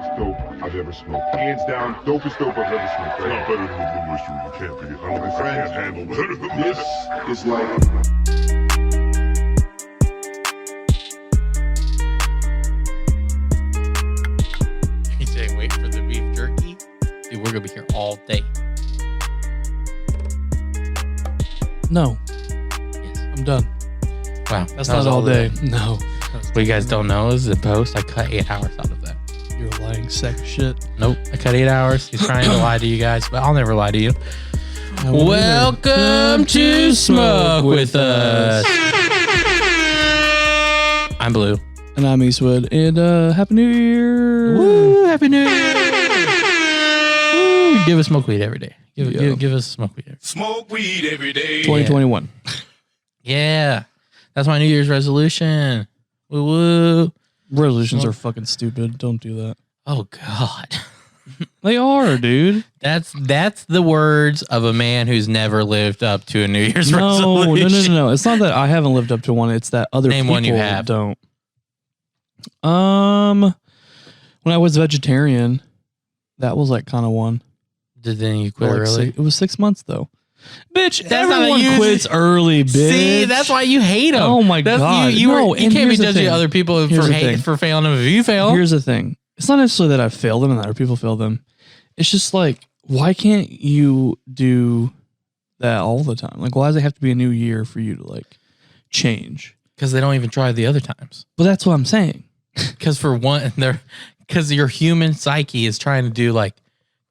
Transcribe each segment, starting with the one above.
dopest dope I've ever smoked. Hands down, dopest dope I've ever smoked. It's not better than the Blue Oyster. You can't be. I My friend, can't handle better than this that. is like... You say wait for the beef jerky? Dude, we're gonna be here all day. No, Yes. I'm done. Wow. That's that was not all day. the- No. What you guys don't know is the post, I cut 8 hours out of that. You're lying sack of shit. Nope. I cut 8 hours. He's trying to lie to you guys, but I'll never lie to you. I won't Welcome to Smoke With Us. I'm Blue. And I'm Eastwood. And Happy New Year. Woo! Happy New Year! Woo, give us smoke weed every day. Give us smoke weed every day. Smoke weed every day. 2021. Yeah. That's my New Year's resolution. Woo woo. Resolutions are fucking stupid. Don't do that. Oh God. They are, dude. That's the words of a man who's never lived up to a New Year's No. resolution. It's not that I haven't lived up to one. It's that other Name people one you have. don't. When I was vegetarian, that was like kind of one. Then you quit Like early. it was 6 months though. Bitch, That's not everyone a use- quits early, bitch. See, that's why you hate them. Oh my God. You No, can't and be here's the judging thing. other people Here's for the thing. for failing them if you fail. Here's the thing. It's not necessarily that I fail them and that other people fail them. It's just like, why can't you do that all the time? Like, why does it have to be a new year for you to like change? Because they don't even try the other times. But that's what I'm saying. Because for one, because your human psyche is trying to do like,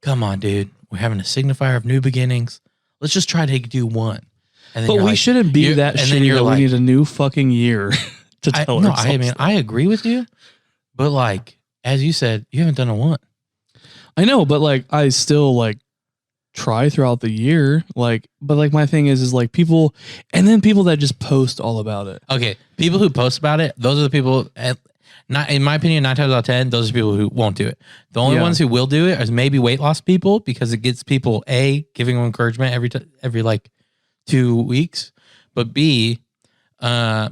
come on, dude, we're having a signifier of new beginnings. Let's just try to do one. And then But you're we like- shouldn't be you're- that and then shitty you're that like- we need a new fucking year to tell No, ourselves. I mean, I agree with you, but like as you said, you haven't done a one. I know, but like I still like try throughout the year. Like, but like my thing is like people, and then people that just post all about it. Okay, people who post about it, those are the people. Not in my opinion, 9 times out of 10, those are people who won't do it. The only Yeah. ones who will do it is maybe weight loss people because it gets people giving them encouragement every like 2 weeks, but B,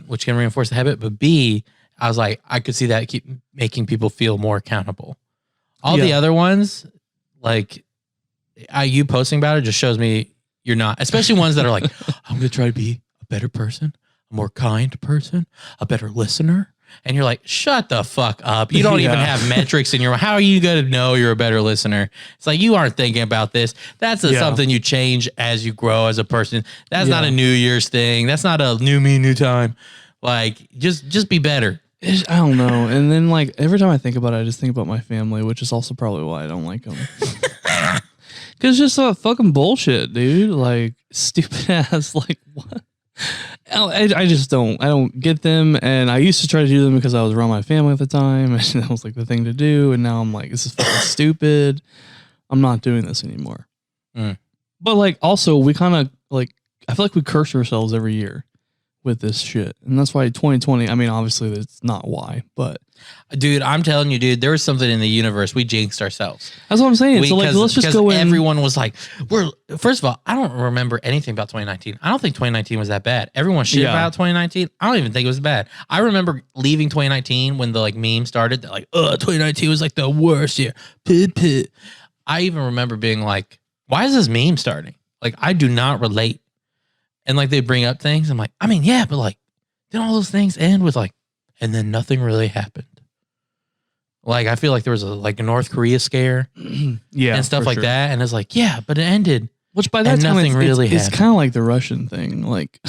which can reinforce the habit. But B, I was like, I could see that keep making people feel more accountable. All the Yeah. other ones, like you posting about it, just shows me you're not. Especially ones that are like, I'm gonna try to be a better person, a more kind person, a better listener. And you're like, shut the fuck up. You don't even Yeah. have metrics in your. How are you going to know you're a better listener? It's like you aren't thinking about this. That's Yeah. something you change as you grow as a person. That's not Yeah. a New Year's thing. That's not a new me, new time. Like, just be better. I don't know. And then like every time I think about it, I just think about my family, which is also probably why I don't like them. Cause it's just fucking bullshit, dude. Like stupid ass. Like what? I just don't. I don't get them. And I used to try to do them because I was around my family at the time, and that was like the thing to do. And now I'm like, this is fucking stupid. I'm not doing this anymore. Mm. But like, also, we kind of like. I feel like we curse ourselves every year with this shit, and that's why 2020. I mean, obviously, that's not why, but Dude, I'm telling you, dude, there was something in the universe. We jinxed ourselves. that's what I'm saying. So like, let's just because go in. everyone was like, first of all, I don't remember anything about 2019. I don't think 2019 was that bad. Everyone shit Yeah. about 2019. I don't even think it was bad. I remember leaving 2019 when the like meme started that like, 2019 was like the worst year. Pit, pit. I even remember being like, why is this meme starting? Like, I do not relate. And like they bring up things. I'm like, I mean, yeah, but like, then all those things end with like, and then nothing really happened. Like, I feel like there was a North Korea scare yeah, and stuff for like sure. that. And it's like, yeah, but it ended. Which by that and time, nothing really it's happened. kind of like the Russian thing. Like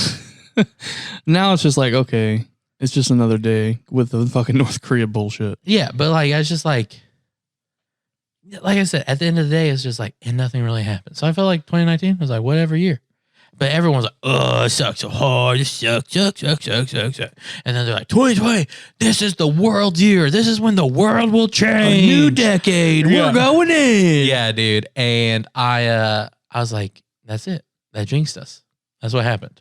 now it's just like, okay, it's just another day with the fucking North Korea bullshit. Yeah, but like, I was just like I said, at the end of the day, it's just like, and nothing really happened. So I felt like 2019 was like, whatever year. But everyone's like, oh, it sucks so hard. It sucks. And then they're like, 2020, this is the world year. This is when the world will change. A new decade. Yeah. We're going in. Yeah, dude. And I was like, that's it. That jinxed us. That's what happened.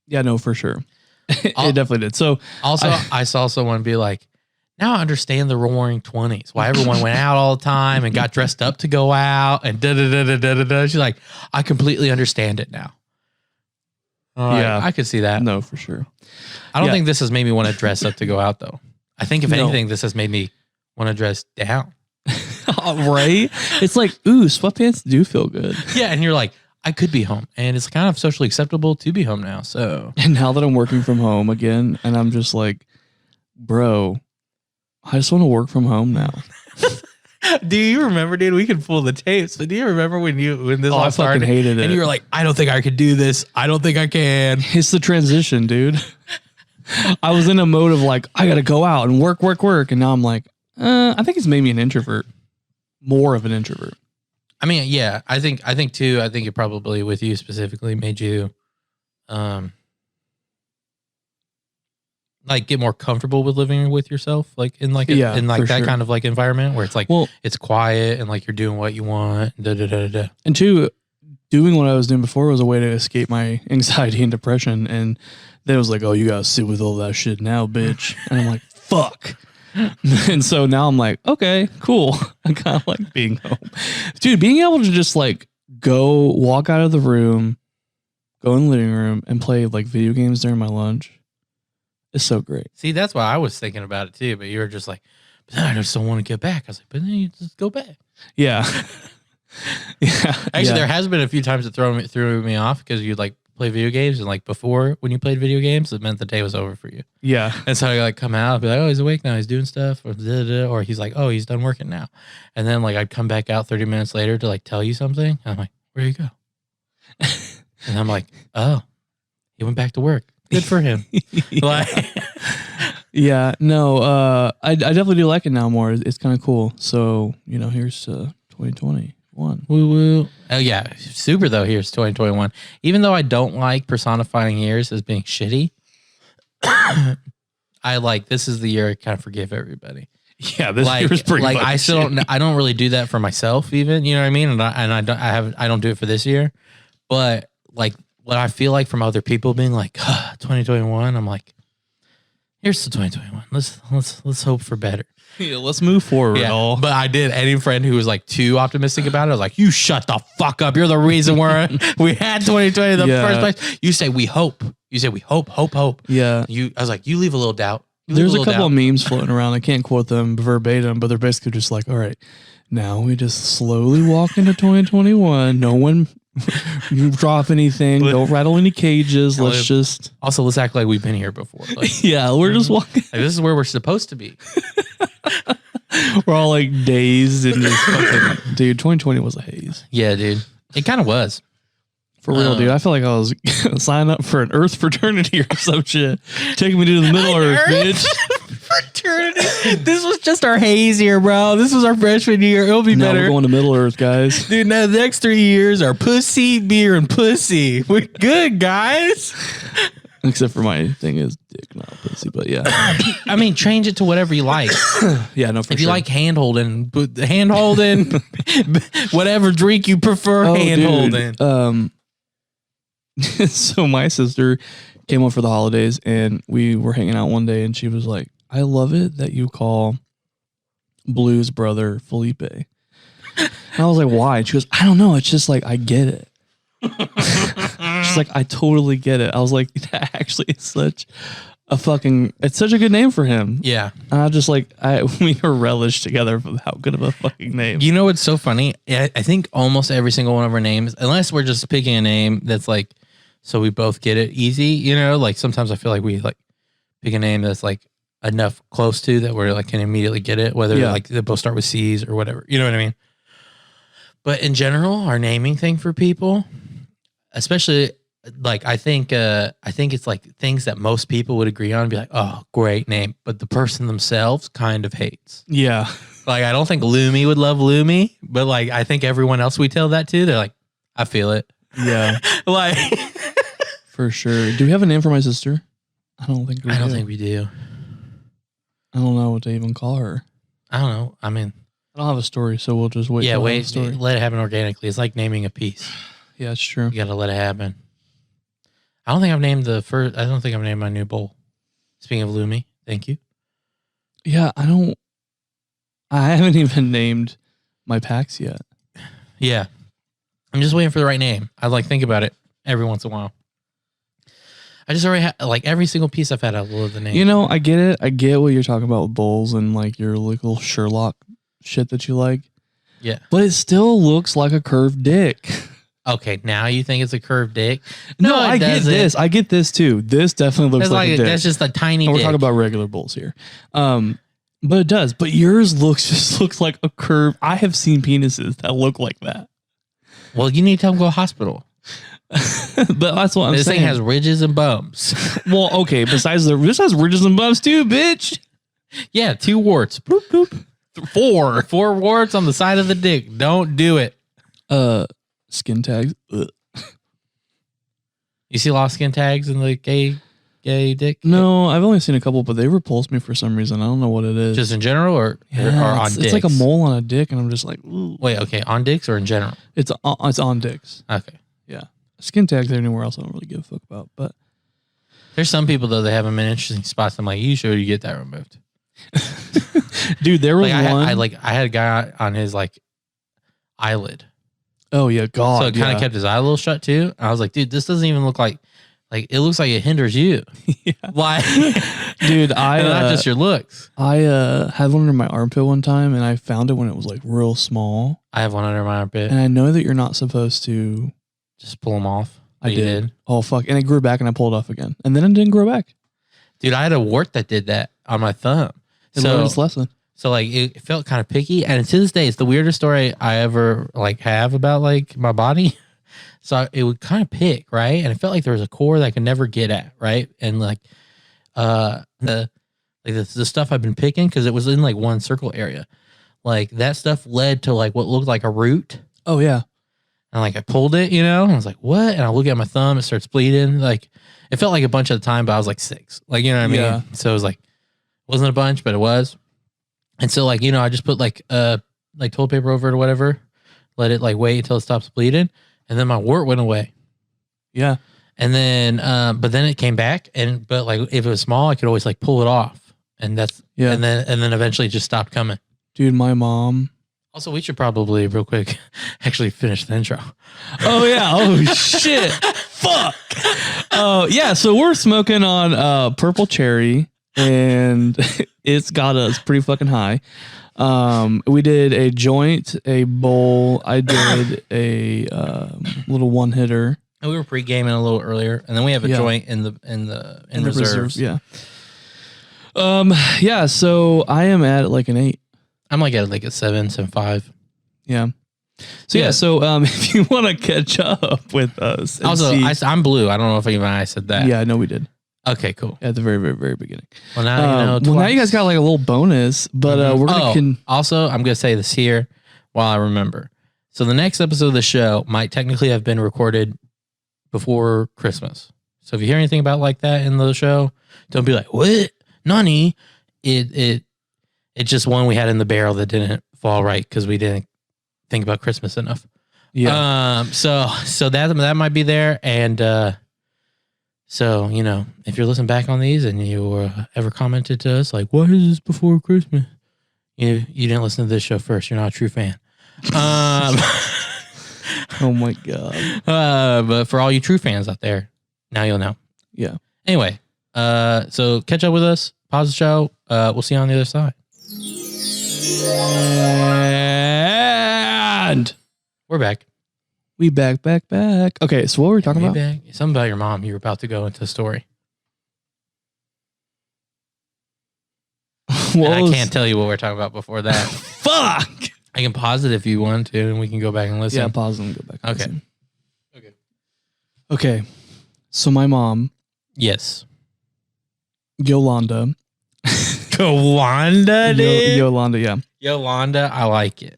Yeah, no, for sure. It I'll- definitely did. So Also, I saw someone be like, now I understand the roaring 20s. Why everyone went out all the time and got dressed up to go out and da-da-da-da-da-da. She's like, I completely understand it now. Yeah. I could see that. no, for sure. I don't Yeah. think this has made me want to dress up to go out, though. I think, if No. anything, this has made me want to dress down. Right? It's like, ooh, sweatpants do feel good. Yeah, and you're like, I could be home, and it's kind of socially acceptable to be home now. So, And now that I'm working from home again, and I'm just like, bro, I just want to work from home now. do you remember, dude? We can pull the tapes, but do you remember when this I all fucking started? hated it. And you were like, I don't think I could do this. I don't think I can. It's the transition, dude. I was in a mode of like, I gotta go out and work, and now I'm like, I think it's made me an introvert, more of an introvert. I mean, yeah, I think too. I think it probably with you specifically made you, like get more comfortable with living with yourself, like in like in like for that sure. kind of like environment where it's like Well, it's quiet and like you're doing what you want. Da, da, da, da. and two, doing what I was doing before was a way to escape my anxiety and depression. And then it was like, oh, you gotta sit with all that shit now, bitch. And I'm like, fuck. And so now I'm like, okay, cool. I kind of like being home. Dude, being able to just like go walk out of the room, go in the living room and play like video games during my lunch is so great. See, that's why I was thinking about it too. But you were just like, but then I just don't want to get back. I was like, but then you just go back. Yeah. Yeah. Actually, there has been a few times that threw me off because you'd like play video games and like before when you played video games, it meant the day was over for you. Yeah. And so I like come out, I'd be like, oh, he's awake now, he's doing stuff, or da, da, da, or he's like, oh, he's done working now. And then like I'd come back out 30 minutes later to like tell you something. And I'm like, where'd you go? And I'm like, oh, he went back to work. Good for him. Like, Yeah. No, I definitely do like it now more. It's kind of cool. So, you know, here's 2021. woo woo. Oh yeah, super though. Here's 2021. Even though I don't like personifying years as being shitty, I like this is the year I kind of forgive everybody. Yeah, this Like, year's pretty like fucking I still shit. don't. I don't really do that for myself, even. You know what I mean? And I don't do it for this year. But like what I feel like from other people being like 2021, I'm like, here's the 2021. Let's hope for better. Yeah, let's move forward. Yeah, All. but I did. Any friend who was like too optimistic about it, I was like, "You shut the fuck up! You're the reason we had 2020 in the Yeah. first place." You say we hope. You say we hope. Yeah. I was like, you leave a little doubt. You leave There's a little couple doubt. of memes floating around. I can't quote them verbatim, but they're basically just like, all right, now we just slowly walk into 2021. No one drop anything. Don't rattle any cages. Let's just. Also, let's act like we've been here before. Like, Yeah, we're just walking. like, this is where we're supposed to be. We're all like dazed and just fucking. Dude, 2020 was a haze. Yeah, dude. It kind of was. For real, dude. I feel like I was signing up for an Earth fraternity or some shit. Taking me to the Middle Earth, bitch. Fraternity. This was just our haze year, bro. This was our freshman year. It'll be Now better. we're going to Middle Earth, guys. Dude, now the next 3 years are pussy, beer, and pussy. We're good, guys. Except for my thing is dick, not pussy. But yeah, I mean, change it to whatever you like. yeah, no. For If sure. you like hand holding, whatever drink you prefer, hand holding. So my sister came over for the holidays and we were hanging out one day and she was like, I love it that you call Blue's brother Felipe. And I was like, why? And she goes, I don't know. It's just like, I get it. She's like, I totally get it. I was like, that actually is such a fucking, it's such a good name for him. Yeah. And I just like, we were relished together for how good of a fucking name. You know what's so funny? I think almost every single one of our names, unless we're just picking a name that's like, so we both get it easy, you know, like sometimes I feel like we like pick a name that's like enough close to that we're like can immediately get it, whether like they both start with C's or whatever, you know what I mean? But in general, our naming thing for people, especially like I think it's like things that most people would agree on and be like, oh, great name. But the person themselves kind of hates. Yeah. Like, I don't think Lumi would love Lumi, but like, I think everyone else we tell that to, they're like, I feel it. Yeah. Like, For sure. Do we have a name for my sister? I don't think we I don't do. think we do. I don't know what to even call her. I don't know. I mean, I don't have a story, so we'll just wait. yeah, till I have a wait, story. let it happen organically. It's like naming a piece. Yeah, it's true. You got to let it happen. I don't think I've named my new bowl. Speaking of Lumi, thank you. Yeah, I haven't even named my packs yet. Yeah. I'm just waiting for the right name. I like think about it every once in a while. I just already like every single piece I've had, I love the name. You know, I get it. I get what you're talking about with bowls and like your little Sherlock shit that you like. Yeah. but it still looks like a curved dick. Okay, now you think it's a curved dick? No, it I get doesn't. this. I get this too. This definitely looks That's like a dick. that's just a tiny And we're dick. talking about regular bulls here. But it does. But yours looks like a curve. I have seen penises that look like that. Well, you need to go to a hospital. But that's what I'm This saying. thing has ridges and bumps. Well, okay. This has ridges and bumps too, bitch. Yeah, 2 warts. Bloop, bloop. 4 warts on the side of the dick. Don't do it. Skin tags. Ugh. You see a lot of skin tags in the gay dick? No, I've only seen a couple, but they repulse me for some reason. I don't know what it is. Just in general or on it's, dicks? it's like a mole on a dick, and I'm just like, ooh. Wait, okay, on dicks or in general? It's on dicks. Okay. Yeah, skin tags anywhere else I don't really give a fuck about. But There's some people though that have them in interesting spots. I'm like, you sure you get that removed? dude, there was Like one. I had a guy on his like eyelid, oh yeah, God. so it kind of kept his eye a little shut too. And I was like, dude, this doesn't even look like it looks like it hinders you. Yeah. Why? Dude, Not just your looks. I had one under my armpit one time, and I found it when it was like real small. I have one under my armpit. And I know that you're not supposed to. Just pull them off. I You did. Oh fuck! And it grew back, and I pulled it off again, and then it didn't grow back. Dude, I had a wart that did that on my thumb. It learned its lesson. So like it felt kind of picky, and to this day, it's the weirdest story I ever like have about like my body. So it would kind of pick, right, and it felt like there was a core that I could never get at, right, and like the stuff I've been picking because it was in like one circle area, like that stuff led to like what looked like a root. Oh yeah. And like I pulled it, and I was like, "What?" And I look at my thumb, it starts bleeding. Like it felt like a bunch at the time, but I was like 6, like you know what I mean. Yeah. So it was like wasn't a bunch, but it was. And so like I just put like toilet paper over it or whatever, let it like wait until it stops bleeding, and then my wart went away. Yeah. And then, but then it came back, but like if it was small, I could always like pull it off, and that's Yeah. And then eventually it just stopped coming. Dude, my mom. Also, we should probably real quick actually finish the intro. Oh yeah. Oh shit. Fuck. Oh yeah. So we're smoking on purple cherry, and it's got us pretty fucking high. We did a joint, a bowl. I did a little one hitter. And we were pre-gaming a little earlier, and then we have a Yeah. joint in the reserves. Yeah. Yeah. So I am at like an 8. I'm like at like a 7.5. Yeah. So yeah. Yeah. So if you want to catch up with us, and Also, see- I'm blue. I don't know if even I said that. yeah, I know we did Okay, cool. at the very, very, very beginning. Well, now you know. Well, now you twice. guys got like a little bonus, but we're gonna. Also, I'm gonna say this here while I remember. So the next episode of the show might technically have been recorded before Christmas. So if you hear anything about like that in the show, don't be like, "What, Nani?" It's just one we had in the barrel that didn't fall right because we didn't think about Christmas enough. Yeah. So that might be there, and so if you're listening back on these and you ever commented to us like, "Why is this before Christmas?" You didn't listen to this show first. You're not a true fan. Oh my god. But for all you true fans out there, now you'll know. Yeah. Anyway, so catch up with us. Pause the show. We'll see you on the other side. And We're back. we back. Okay, so what were we talking about? Back. Something about your mom. You were about to go into a story. What And I was- can't tell you what we're talking about before that. Fuck. I can pause it if you want to, and we can go back and listen. Yeah, pause and go back. and Okay. listen. Okay. Okay. So my mom, Yes. Yolanda. Kawanda, dude. Yolanda, yeah. Yolanda, I like it.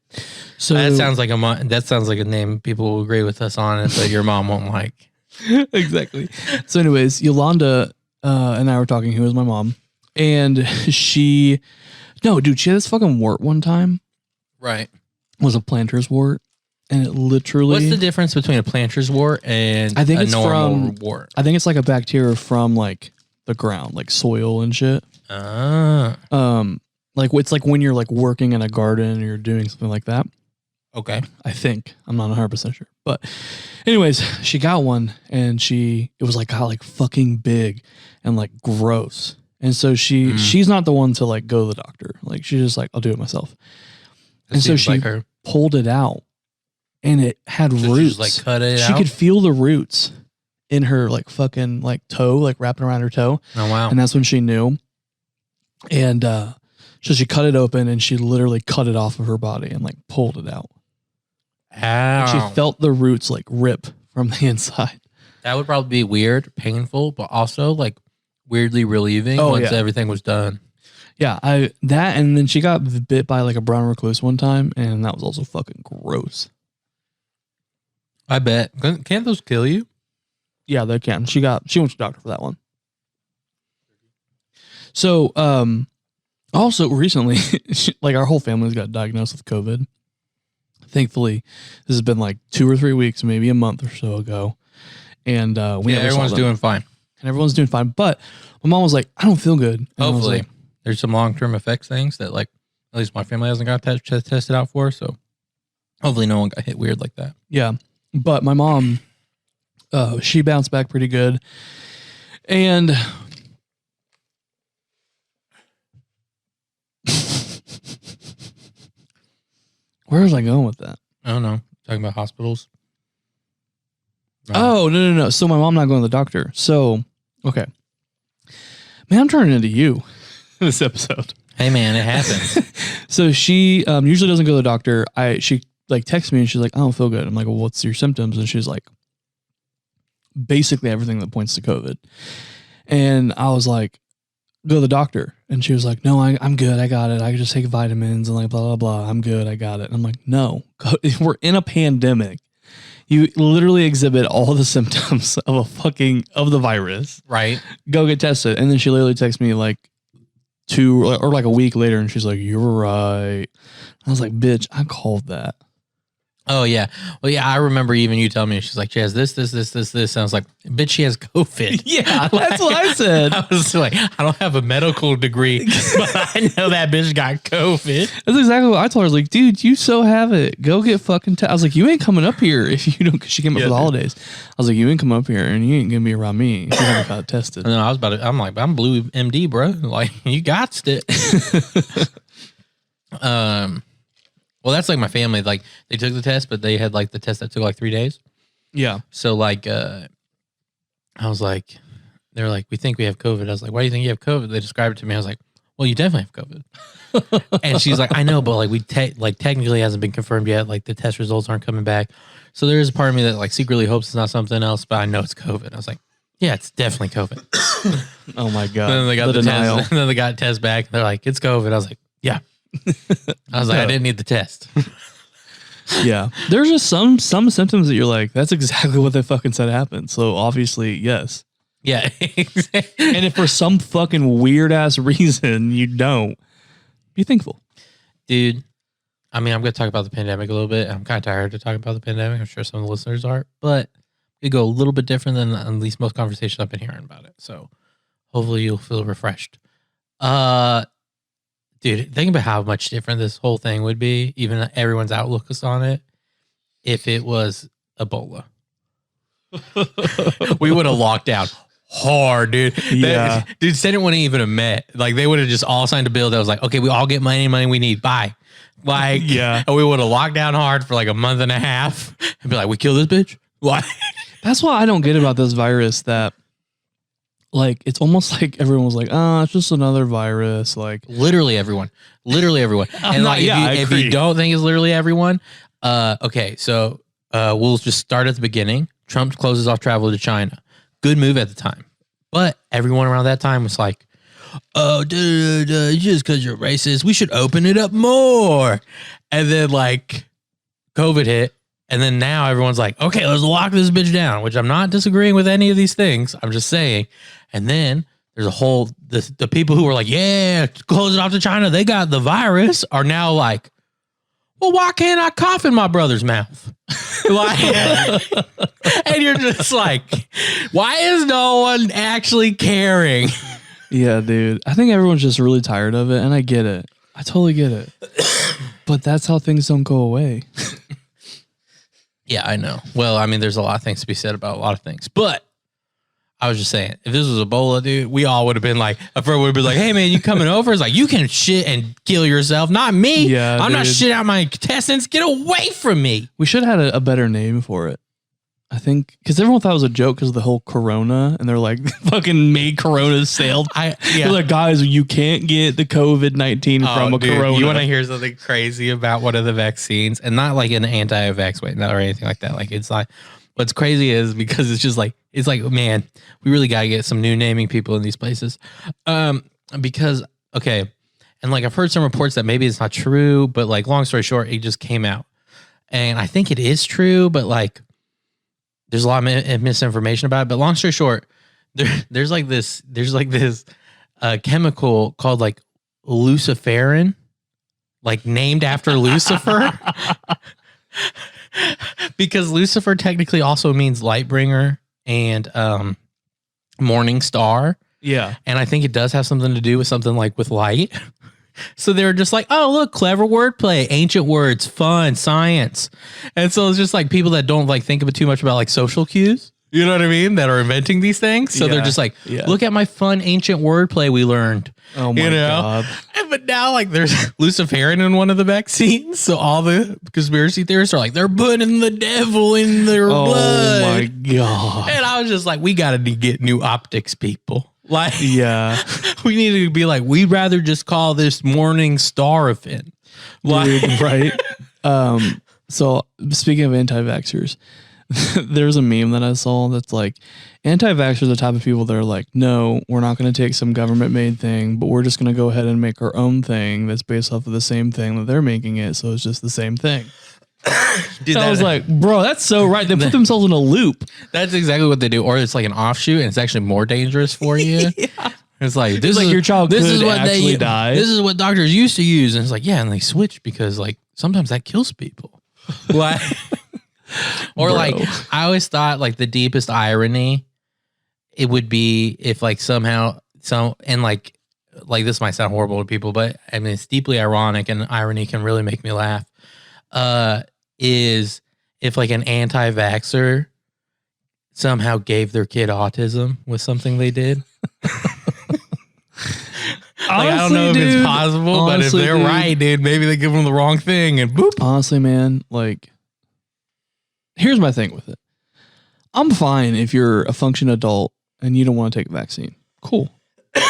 So That sounds like a name people will agree with us on, but your mom won't like. exactly. So, anyways, Yolanda and I were talking. Who was my mom? And she had this fucking wart one time. Right. It was a planter's wart, and it literally. What's the difference between a planter's wart and I think a it's normal from- wart? I think it's like a bacteria from like the ground, like soil and shit. Ah, Like it's like when you're like working in a garden or you're doing something like that. okay. I think I'm not 100% sure, but anyways, she got one and it was like got like fucking big and like gross. And so she's not the one to like go to the doctor. Like she's just like, I'll do it myself. That And so seems she, like her. pulled it out, and it had So she roots. just, like, cut it She out? could feel the roots in her like fucking like toe, like wrapping around her toe. Oh wow. And that's when she knew. And so she cut it open and she literally cut it off of her body and like pulled it out. Ow. She felt the roots like rip from the inside. That would probably be weird, painful, but also like weirdly relieving Oh, once yeah. everything was done. Yeah, that and then she got bit by like a brown recluse one time, and that was also fucking gross. I bet. Can't those kill you? Yeah, they can. She went to the doctor for that one. So, also recently, like our whole family's got diagnosed with COVID. Thankfully, this has been like 2 or 3 weeks, maybe a month or so ago, and we never saw everyone's them. doing fine. And everyone's doing fine. But my mom was like, "I don't feel good." And I was Hopefully, like, there's some long-term effects things that, like, at least my family hasn't got tested out for. So hopefully, no one got hit weird like that. yeah. But my mom, she bounced back pretty good, and where was I going with that? I don't know. Talking about hospitals. Oh, no. So my mom not going to the doctor. So, okay. Man, I'm turning into you this episode. Hey man, it happens. So she usually doesn't go to the doctor. She like texts me and she's like, "I don't feel good." I'm like, "Well, what's your symptoms?" And she's like, basically everything that points to COVID. And I was like, "Go to the doctor." And she was like, "No, I'm good. I got it. I can just take vitamins and like blah, blah, blah. I'm good. I got it." And I'm like, "No, we're in a pandemic. You literally exhibit all the symptoms of the virus. Right. Go get tested." And then she literally texts me like 2 or like a week later and she's like, "You were right." I was like, "Bitch, I called that." Oh yeah. Well, yeah. I remember even you telling me she's like, she has this. And I was like, bitch, she has COVID. Yeah, that's what I said. I was like, I don't have a medical degree, but I know that bitch got COVID. That's exactly what I told her. I was like, "Dude, you so have it. Go get fucking I was like, "You ain't coming up here if you don't," because she came up for the holidays. I was like, "You ain't come up here and you ain't gonna be around me if you haven't got tested." And then I'm like, I'm blue MD, bro. Like, you got it. Well, that's like my family. Like, they took the test, but they had like the test that took like 3 days. Yeah. So like, I was like, they're like, "We think we have COVID." I was like, "Why do you think you have COVID?" They described it to me. I was like, "Well, you definitely have COVID." And she's like, "I know, but like technically hasn't been confirmed yet. Like the test results aren't coming back." So there is a part of me that like secretly hopes it's not something else, but I know it's COVID. I was like, "Yeah, it's definitely COVID." Oh my god. And then they got the denial. test. And then they got test back. They're like, "It's COVID." I was like, "Yeah." I was like, "I didn't need the test." Yeah. There's just some symptoms that you're like, that's exactly what they fucking said happened. So obviously, yes. Yeah. And if for some fucking weird ass reason you don't, be thankful. Dude, I mean, I'm going to talk about the pandemic a little bit. I'm kind of tired to talk about the pandemic. I'm sure some of the listeners are, but we go a little bit different than at least most conversations I've been hearing about it. So hopefully you'll feel refreshed. Dude, think about how much different this whole thing would be, even everyone's outlook on it, if it was Ebola. We would have locked down hard, dude. Yeah. Dude, Senate wouldn't even have met. Like, they would have just all signed a bill that was like, "Okay, we all get money we need. Bye." Like, Yeah. And we would have locked down hard for like a month and a half and be like, "We kill this bitch?" Why? That's what I don't get about this virus, that like it's almost like everyone was like, "Oh, it's just another virus." Like Literally everyone. And like, if you don't think it's literally everyone, okay, so we'll just start at the beginning. Trump closes off travel to China. Good move at the time. But everyone around that time was like, "Oh, dude, just because you're racist, we should open it up more." And then like COVID hit. And then now everyone's like, "Okay, let's lock this bitch down," which I'm not disagreeing with any of these things. I'm just saying. And then there's a whole, the people who were like, "Yeah, close it off to China, they got the virus," are now like, "Well, why can't I cough in my brother's mouth?" Like, and you're just like, why is no one actually caring? yeah, dude. I think everyone's just really tired of it, and I get it. I totally get it. But that's how things don't go away. Yeah, I know. Well, I mean, there's a lot of things to be said about a lot of things, but I was just saying, if this was Ebola, dude, we all would have been like, a friend would have been like, hey man, you coming over? It's like, you can shit and kill yourself, not me. Yeah, I'm not dude. shit out my intestines. Get away from me. We should have had a better name for it. I think because everyone thought it was a joke because of the whole Corona, and they're like, fucking made Corona sailed. They're like, guys, you can't get the COVID-19 from a dude, Corona. you want to hear something crazy about one of the vaccines, and not like an anti-vax way, not or anything like that. Like it's like, what's crazy is because it's like, man, we really gotta get some new naming people in these places, because okay, and like I've heard some reports that maybe it's not true, but like long story short, it just came out, and I think it is true, but like there's a lot of misinformation about it. But long story short, there's like this chemical called like luciferin, like named after Lucifer. Because Lucifer technically also means light bringer and morning star. Yeah. And I think it does have something to do with something like with light. So they were just like, oh, look, clever wordplay, ancient words, fun, science. And so it's just like people that don't like think of it too much about like social cues. You know what I mean? That are inventing these things. So they're just like, look at my fun ancient wordplay we learned. Oh my God. But now like there's luciferin in one of the vaccines. So all the conspiracy theorists are like, they're putting the devil in their blood. Oh my God. And I was just like, we got to get new optics, people. Like, Yeah. we need to be like, we'd rather just call this morning star event. Like, Dude, right? So speaking of anti-vaxxers, there's a meme that I saw that's like, anti-vaxxers are the type of people that are like, no, we're not going to take some government-made thing, but we're just going to go ahead and make our own thing that's based off of the same thing that they're making it, so it's just the same thing. dude, I was like, bro, that's so right. They put themselves in a loop. that's exactly what they do. Or it's like an offshoot, and it's actually more dangerous for you. It's like this like is your child This could is what actually they die. This is what doctors used to use, and it's like, yeah, and they switch because like sometimes that kills people. Like, or Bro. like I always thought like the deepest irony it would be if like somehow like this might sound horrible to people, but I mean it's deeply ironic, and irony can really make me laugh. Is if like an anti-vaxxer somehow gave their kid autism with something they did. Like, I don't know if it's possible, honestly, but if they're dude. right, dude, maybe they give them the wrong thing and boop. Honestly, man, like, here's my thing with it. I'm fine if you're a function adult and you don't want to take a vaccine. Cool.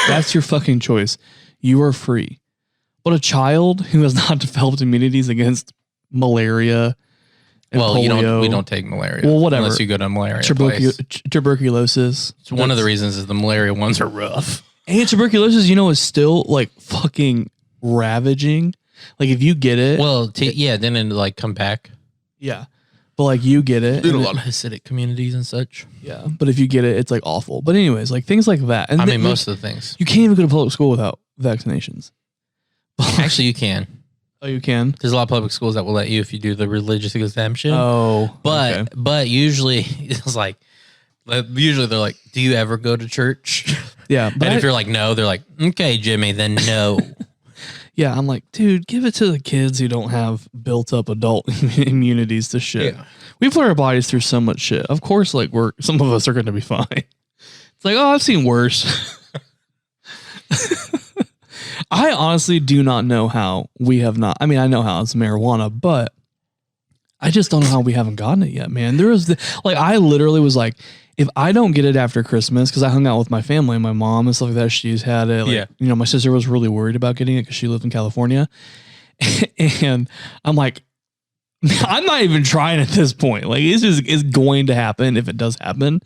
That's your fucking choice. You are free. But a child who has not developed immunities against malaria and Well, polio, we don't take malaria. Well, whatever. Unless you go to a malaria place. tuberculosis. So one of the reasons is the malaria ones are rough. And tuberculosis, is still like fucking ravaging. Like if you get it, Well, then it like come back yeah. But like you get it. in a and lot of Hasidic communities and such. Yeah, but if you get it, it's like awful. But anyways, like things like that. And I mean, most of the things. you can't even go to public school without vaccinations. Actually, you can. Oh, you can. There's a lot of public schools that will let you if you do the religious exemption. Oh, But okay. but usually it's like usually they're like, do you ever go to church? Yeah, but And if you're like no, they're like, okay, Jimmy, then no. yeah, I'm like, dude, give it to the kids who don't have built up adult immunities to shit. Yeah. We put our bodies through so much shit. Of course, like some of us are going to be fine. It's like, oh, I've seen worse. I honestly do not know how we have not. I mean, I know how it's marijuana, but I just don't know how we haven't gotten it yet, man. There was I literally was like, if I don't get it after Christmas, because I hung out with my family, my mom and stuff like that, she's had it. Like, Yeah. My sister was really worried about getting it because she lived in California. And I'm like, I'm not even trying at this point. Like, it's going to happen if it does happen.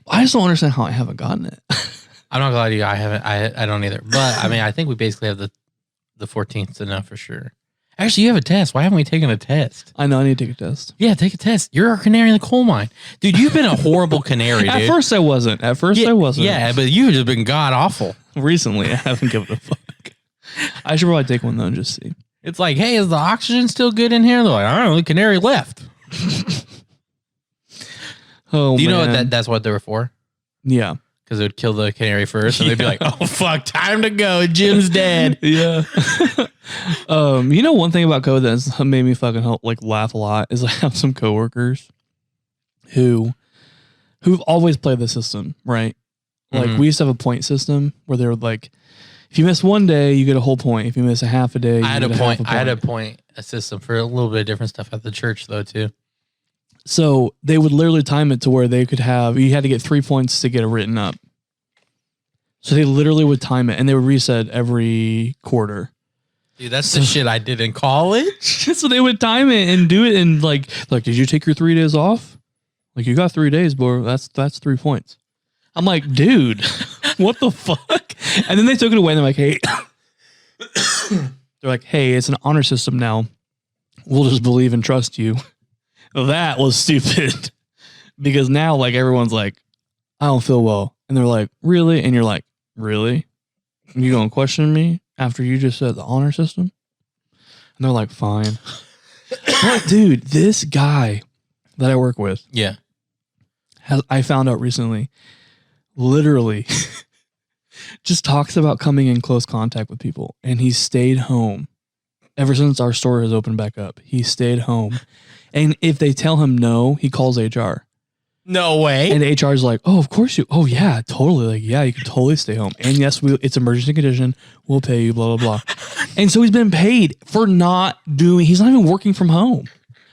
I just don't understand how I haven't gotten it. I'm not gonna lie to you, I haven't I don't either. But I mean I think we basically have the 14th to know for sure. Actually, you have a test. Why haven't we taken a test? I know I need to take a test. Yeah, take a test. You're a canary in the coal mine. Dude, you've been a horrible canary, dude. At first I wasn't. I wasn't. Yeah, but you've just been god awful. Recently, I haven't given a fuck. I should probably take one though and just see. It's like, hey, is the oxygen still good in here? They're like, I don't know, the canary left. Oh, Do you know man. what that's what they were for? Yeah. Because it would kill the canary first, and they'd be like, "Oh fuck, time to go. Jim's dead." Yeah. One thing about code that's made me fucking laugh a lot is I have some coworkers who've always played the system, right? Like Mhm. we used to have a point system where they were like, if you miss one day, you get a whole point. If you miss a half a day, you I had a get point. half I had a system for a little bit of different stuff at the church though too. So they would literally time it to where they could have, you had to get 3 points to get it written up. So they literally would time it and they would reset every quarter. Dude, that's the shit I did in college. So they would time it and do it and like, did you take your 3 days off? Like you got 3 days, bro. That's 3 points. I'm like, dude, what the fuck? And then they took it away and they're like, hey, it's an honor system now. We'll just believe and trust you. That was stupid because now like everyone's like, I don't feel well. And they're like, really? And you're like, really? You gonna question me after you just said the honor system? And they're like, fine. But dude, this guy that I work with, Yeah. I found out recently, literally just talks about coming in close contact with people. And he stayed home ever since our store has opened back up. He stayed home. And if they tell him no, he calls HR. No way. And HR is like, oh, of course you. Oh, yeah, totally. Like, yeah, you can totally stay home. And yes, it's emergency condition. We'll pay you, blah, blah, blah. And so he's been paid for he's not even working from home.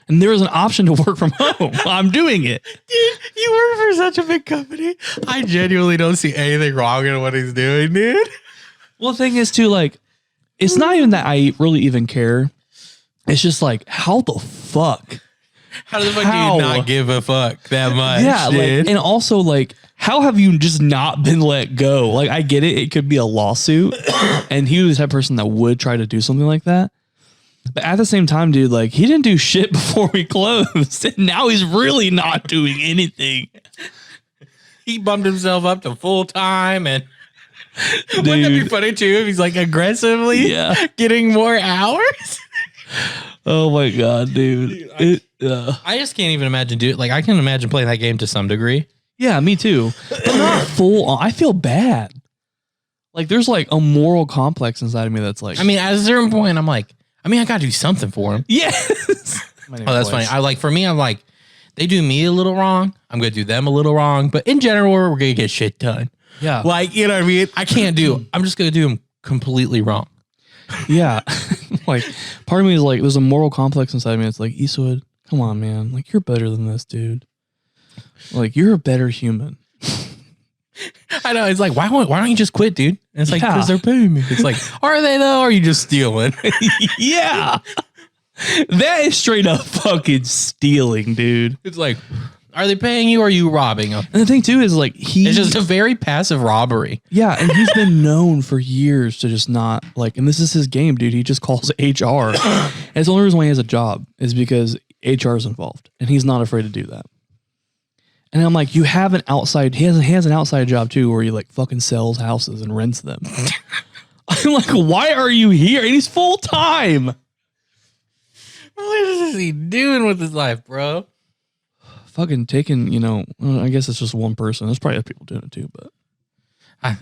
And there is an option to work from home. I'm doing it. Dude, you work for such a big company. I genuinely don't see anything wrong in what he's doing, dude. Well, the thing is, too, like, it's not even that I really even care. It's just like, how the fuck? How the fuck do you not give a fuck that much? Yeah, dude? like, and also, like, how have you just not been let go? Like, I get it. It could be a lawsuit. And he was that person that would try to do something like that. But at the same time, dude, like, he didn't do shit before we closed. And now he's really not doing anything. He bumped himself up to full time, and wouldn't that be funny too if he's like aggressively getting more hours? Oh my god, dude. I just can't even imagine doing. Like, I can imagine playing that game to some degree. Yeah, me too. But not full on. I feel bad. Like, there's like a moral complex inside of me that's like, I mean, at a certain point, I'm like, I gotta do something for him. yes. Oh, that's funny. For me, I'm like, they do me a little wrong, I'm gonna do them a little wrong, but in general, we're gonna get shit done. Yeah. Like, you know what I mean? I'm just gonna do them completely wrong. Yeah. Like, part of me is like, there's a moral complex inside of me. It's like, Eastwood, come on, man. Like, you're better than this, dude. Like, you're a better human. I know. It's like, why don't you just quit, dude? And it's like, because they're paying me. It's like, are they though? Or are you just stealing? Yeah. That is straight up fucking stealing, dude. It's like, are they paying you or are you robbing them? And the thing too is like, it's just a very passive robbery. Yeah. And he's been known for years to just not like, and this is his game, dude. He just calls HR. And it's the only reason why he has a job is because HR is involved and he's not afraid to do that. And I'm like, you have an outside, he has an outside job too, where he like fucking sells houses and rents them. I'm like, why are you here? And he's full time. What is he doing with his life, bro? Fucking taking, I guess it's just one person. There's probably other people doing it too, but.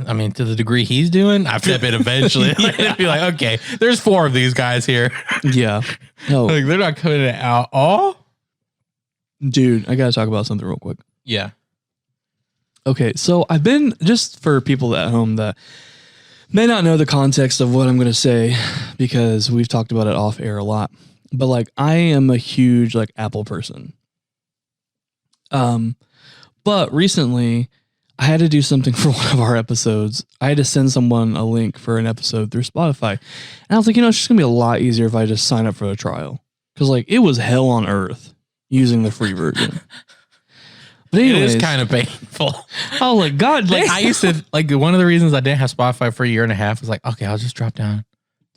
I mean, to the degree he's doing, I step in eventually. I'd be like, okay, there's 4 of these guys here. Yeah. No. Like, they're not coming out all. Dude, I got to talk about something real quick. Yeah. Okay, so I've been, just for people at home that may not know the context of what I'm going to say, because we've talked about it off air a lot, but like, I am a huge like Apple person. But recently I had to do something for one of our episodes. I had to send someone a link for an episode through Spotify. And I was like, it's just gonna be a lot easier if I just sign up for a trial. Cause like, it was hell on earth using the free version. But anyways, it is kind of painful. Oh like, God, like I used to like one of the reasons I didn't have Spotify for a year and a half was like, okay, I'll just drop down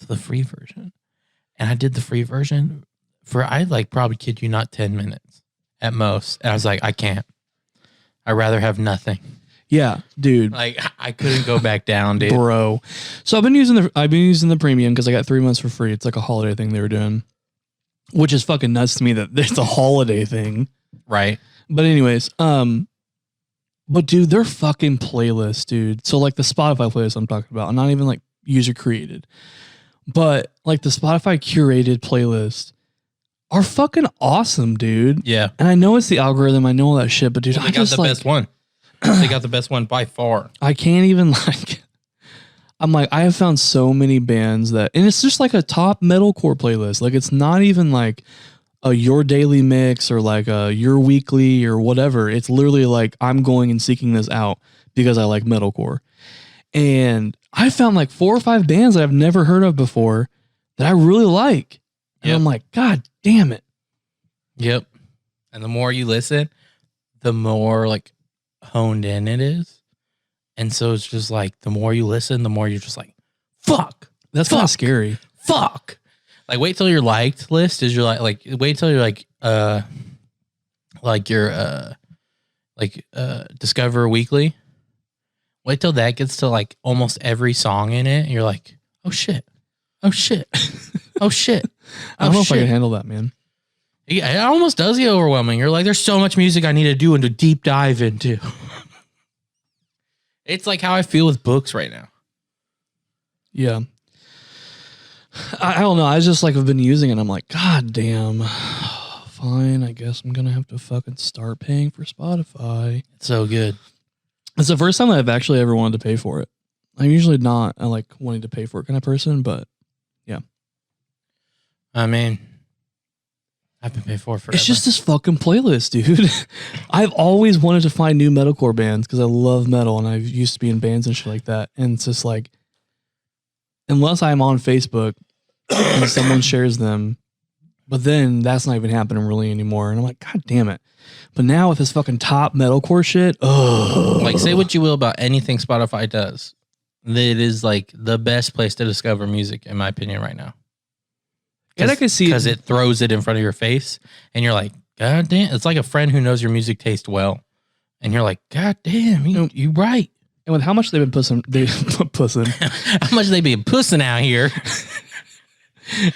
to the free version. And I did the free version for, I like probably kid you not 10 minutes at most. And I was like, I can't. I'd rather have nothing. Yeah, dude. Like I couldn't go back down, dude. Bro. So I've been using the premium because I got 3 months for free. It's like a holiday thing they were doing, which is fucking nuts to me that it's a holiday thing. Right. But anyways, but dude, their fucking playlist, dude. So like the Spotify playlist I'm talking about, I'm not even like user created, but like the Spotify curated playlist are fucking awesome, dude. Yeah. And I know it's the algorithm, I know all that shit, but dude, I got the best one. They got the best one by far. I can't even like. I'm like, I have found so many bands that, and it's just like a top metalcore playlist. Like, it's not even like a your daily mix or like a your weekly or whatever. It's literally like I'm going and seeking this out because I like metalcore. And I found like 4 or 5 bands that I've never heard of before that I really like. And Yep. I'm like, God damn it. Yep. And the more you listen, the more like honed in it is. And so it's just like the more you listen, the more you're just like, fuck. That's kind of Fuck. scary. Fuck. Like wait till your liked list is your like wait till you're like your Discover Weekly. Wait till that gets to like almost every song in it. And you're like, oh shit. Oh shit. Oh shit. I don't know Oh, if I can shit. handle that, man. Yeah, it almost does get overwhelming. You're like, there's so much music I need to do and to deep dive into. It's like how I feel with books right now. Yeah. I don't know. I just like have been using it. I'm like, God damn. Fine. I guess I'm going to have to fucking start paying for Spotify. It's so good. It's the first time that I've actually ever wanted to pay for it. I'm usually not a like wanting to pay for it kind of person, but I mean, I've been paid for it forever. it's just this fucking playlist, dude. I've always wanted to find new metalcore bands because I love metal and I used to be in bands and shit like that. And it's just like, unless I'm on Facebook and someone shares them, but then that's not even happening really anymore. And I'm like, God damn it. But now with this fucking top metalcore shit, like say what you will about anything Spotify does. It is like the best place to discover music, in my opinion, right now. and I can see Because it throws it in front of your face and you're like, God damn. It's like a friend who knows your music taste well. And you're like, God damn, you right. and with how much they've been pussing, How much they be pussing out here.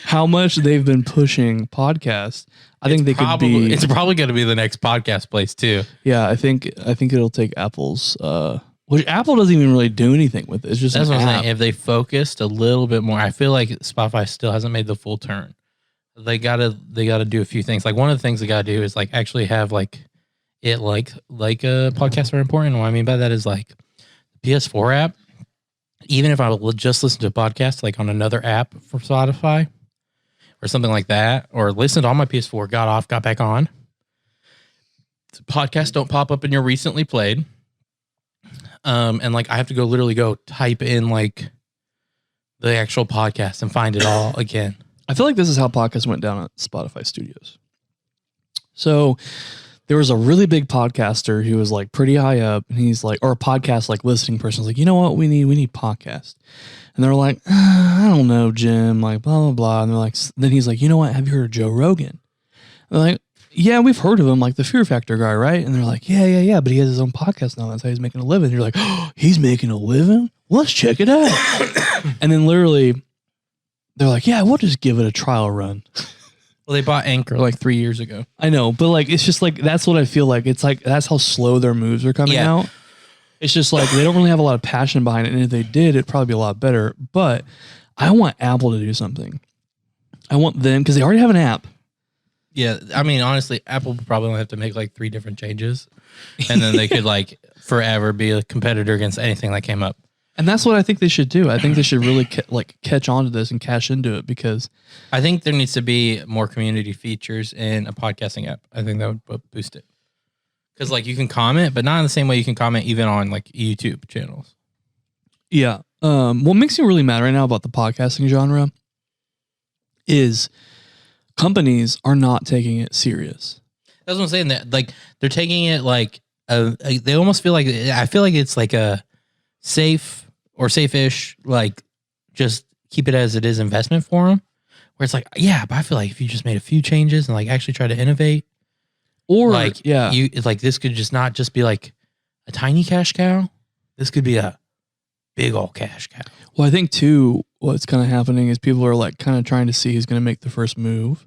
how much they've been pushing podcasts. I think they could be. It's probably going to be the next podcast place too. Yeah, I think it'll take Apple's. Which Apple doesn't even really do anything with it. It's just That's an what I'm app. saying. If they focused a little bit more, I feel like Spotify still hasn't made the full turn. They gotta do a few things. Like one of the things they gotta do is like actually have like it like podcasts are important. What I mean by that is like the PS4 app. Even if I would just listen to a podcast like on another app from Spotify or something like that, or listened on my PS4, got off, got back on. Podcasts don't pop up in your recently played. And like I have to literally go type in like the actual podcast and find it all again. I feel like this is how podcasts went down at Spotify Studios. So there was a really big podcaster who was like pretty high up, and he's like, or a podcast like listening person was like, you know what, we need podcast. And they're like, I don't know, Jim, like blah blah blah. And they're like, then he's like, you know what, have you heard of Joe Rogan? And they're like, yeah, we've heard of him, like the Fear Factor guy, right? And they're like, yeah, but he has his own podcast now. That's how he's making a living. And you're like, oh, he's making a living? Let's check it out. And then literally, they're like, yeah, we'll just give it a trial run. Well, they bought Anchor like 3 years ago. I know, but like, it's just like, that's what I feel like. It's like, that's how slow their moves are coming Yeah. out. It's just like, they don't really have a lot of passion behind it. And if they did, it'd probably be a lot better. But I want Apple to do something. I want them, because they already have an app. Yeah, I mean, honestly, Apple would probably only have to make like 3 different changes, and then they could like forever be a competitor against anything that came up. And that's what I think they should do. I think they should really catch on to this and cash into it, because I think there needs to be more community features in a podcasting app. I think that would boost it. Because like you can comment, but not in the same way you can comment even on like YouTube channels. yeah. What makes me really mad right now about the podcasting genre is companies are not taking it serious. That's what I'm saying. That like they're taking it like they almost feel like, I feel like it's like a safe or safe-ish, like just keep it as it is investment for them. Where it's like, yeah, but I feel like if you just made a few changes and like actually try to innovate, Or like yeah, you like this could just not just be like a tiny cash cow. This could be a big old cash cow. well, I think too, what's kind of happening is people are like kind of trying to see who's going to make the first move.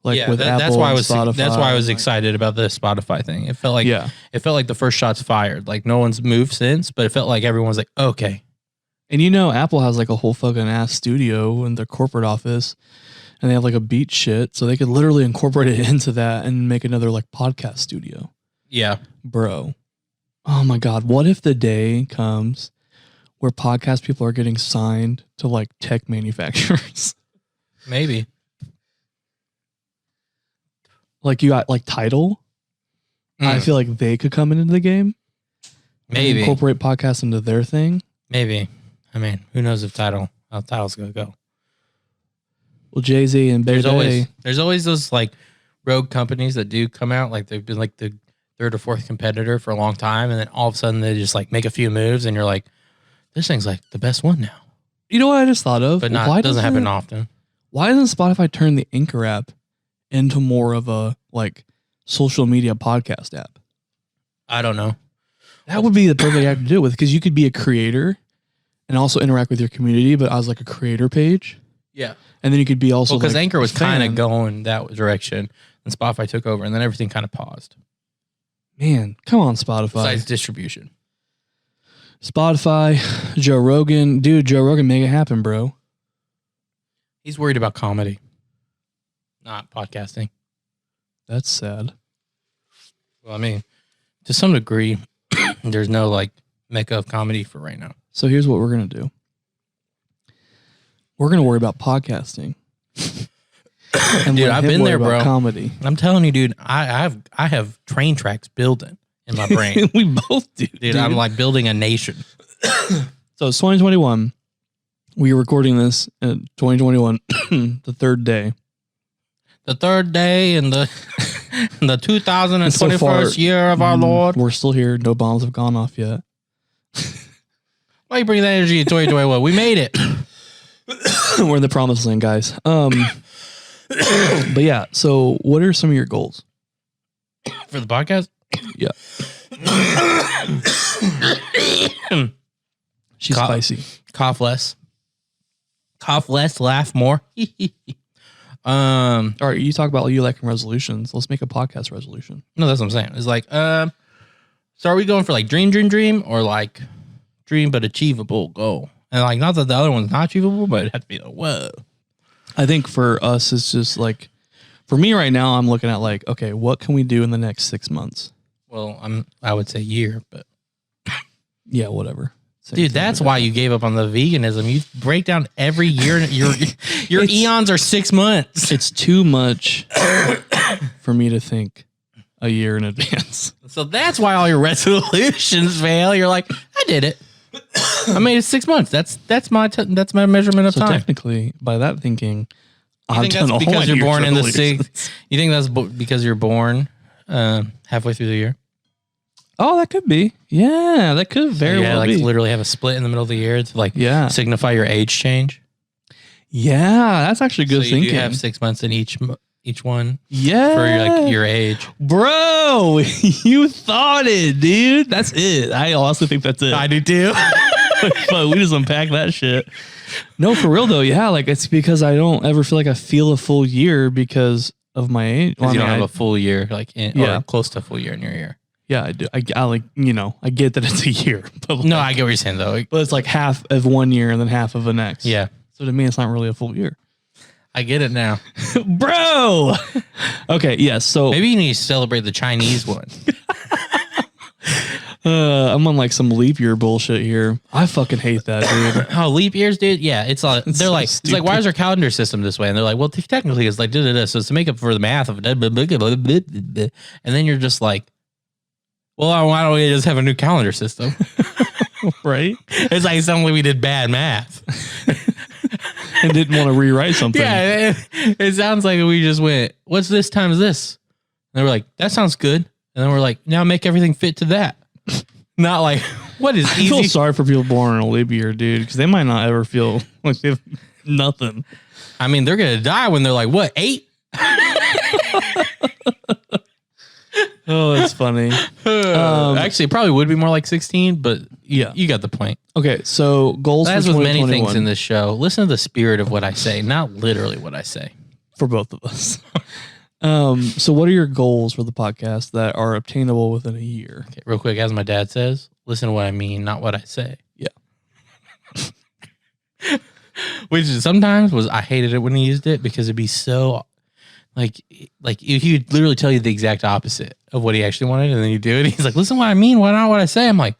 Like with Apple, that's why I was and that's why I was Spotify. excited about the Spotify thing. It felt like Yeah, it felt like the first shot's fired. Like no one's moved since, but it felt like everyone's like, okay. and you know, Apple has like a whole fucking ass studio in their corporate office, and they have like a beat shit, so they could literally incorporate it into that and make another like podcast studio, Yeah. bro. Oh my God. What if the day comes where podcast people are getting signed to like tech manufacturers? Maybe. Like you got like Tidal. I feel like they could come into the game. And Maybe. incorporate podcasts into their thing. Maybe. I mean, who knows if how Title's gonna go. Well, Jay-Z and Bay There's always those like rogue companies that do come out, like they've been like the third or fourth competitor for a long time, and then all of a sudden they just like make a few moves, and you're like, this thing's like the best one now. You know what I just thought of? But it doesn't happen often. Why doesn't Spotify turn the Anchor app into more of a like social media podcast app? I don't know. That would be the perfect app to do it with, because you could be a creator and also interact with your community, but as like a creator page. Yeah. And then you could be also because like Anchor was a fan. kind of going that direction, and Spotify took over, and then everything kind of paused. Man, come on, Spotify. Besides distribution. Spotify, Joe Rogan. Dude, Joe Rogan, make it happen, bro. He's worried about comedy, not podcasting. That's sad. Well, I mean, to some degree, there's no like mecca of comedy for right now. So here's what we're going to do. We're going to worry about podcasting. And Dude, let I've him been worry there, about bro. Comedy. I'm telling you, dude, I have train tracks building in my brain. We both do. Dude, I'm like building a nation. So it's 2021. We are recording this in 2021, the third day. The third day in the 2021st So far, year of our Lord. We're still here. No bombs have gone off yet. Why you bring that energy to 2021? We made it. We're in the promised land, guys. But yeah, so what are some of your goals? For the podcast? Yeah. She's Cough. spicy. Cough less. Cough less, laugh more. All right, you talk about you liking resolutions. Let's make a podcast resolution. No, that's what I'm saying. It's like, so are we going for like dream, or like dream but achievable goal? And like, not that the other one's not achievable, but it had to be like, whoa. I think for us, it's just like, for me right now, I'm looking at like, okay, what can we do in the next 6 months? Well, I would say year, but Yeah, whatever. Same dude, thing. that's why you gave up on the veganism. You break down every year. Your eons are 6 months. It's too much for me to think a year in advance. So that's why all your resolutions fail. You're like, I did it. I made it 6 months. That's my measurement of So time. technically, by that thinking, You think that's because you're born in the sixth? You think that's because you're born halfway through the year? Oh, that could be. Yeah, that could very well like be. literally have a split in the middle of the year to like Yeah. signify your age change. Yeah, that's actually good so you thinking. do have 6 months in each one Yeah. for your age. Bro, you thought it, dude. That's it. I also think that's it. do too. But we just unpack that shit. No, for real though. Yeah, like it's because I don't ever feel like I feel a full year because of my age. Because Well, you I don't mean, have a full year, like Yeah. or close to a full year in your year. yeah, I do. I like, I get that it's a year, but No, like, I get what you're saying though. but it's like half of 1 year and then half of the next. Yeah, So to me, it's not really a full year. I get it now. Bro. Okay. Yes. So Maybe you need to celebrate the Chinese one. I'm on like some leap year bullshit here. I fucking hate that, dude. Oh, leap years, dude. Yeah, it's like It's they're so like it's like, why is our calendar system this way? And they're like, well, technically, it's like da-da-da. So it's to make up for the math of it. And then you're just like, well, why don't we just have a new calendar system? Right? It's like suddenly we did bad math. And didn't want to rewrite something. Yeah, it sounds like we just went, what's this times this? And they were like, that sounds good. And then we're like, now make everything fit to that. Not like, what is I feel easy? sorry for people born in a leap year, dude, because they might not ever feel like they have nothing. I mean, they're going to die when they're like, what, 8? Oh, it's funny. Actually, it probably would be more like 16, but Yeah. you got the point. Okay, so goals As for with many 2021 things in this show, listen to the spirit of what I say, not literally what I say. for both of us. So what are your goals for the podcast that are obtainable within a year? Okay, real quick, as my dad says, listen to what I mean, not what I say. Yeah. Which is sometimes I hated it when he used it because it'd be so Like he would literally tell you the exact opposite of what he actually wanted, and then you do it. He's like, "Listen, what I mean, why not what I say?" I'm like,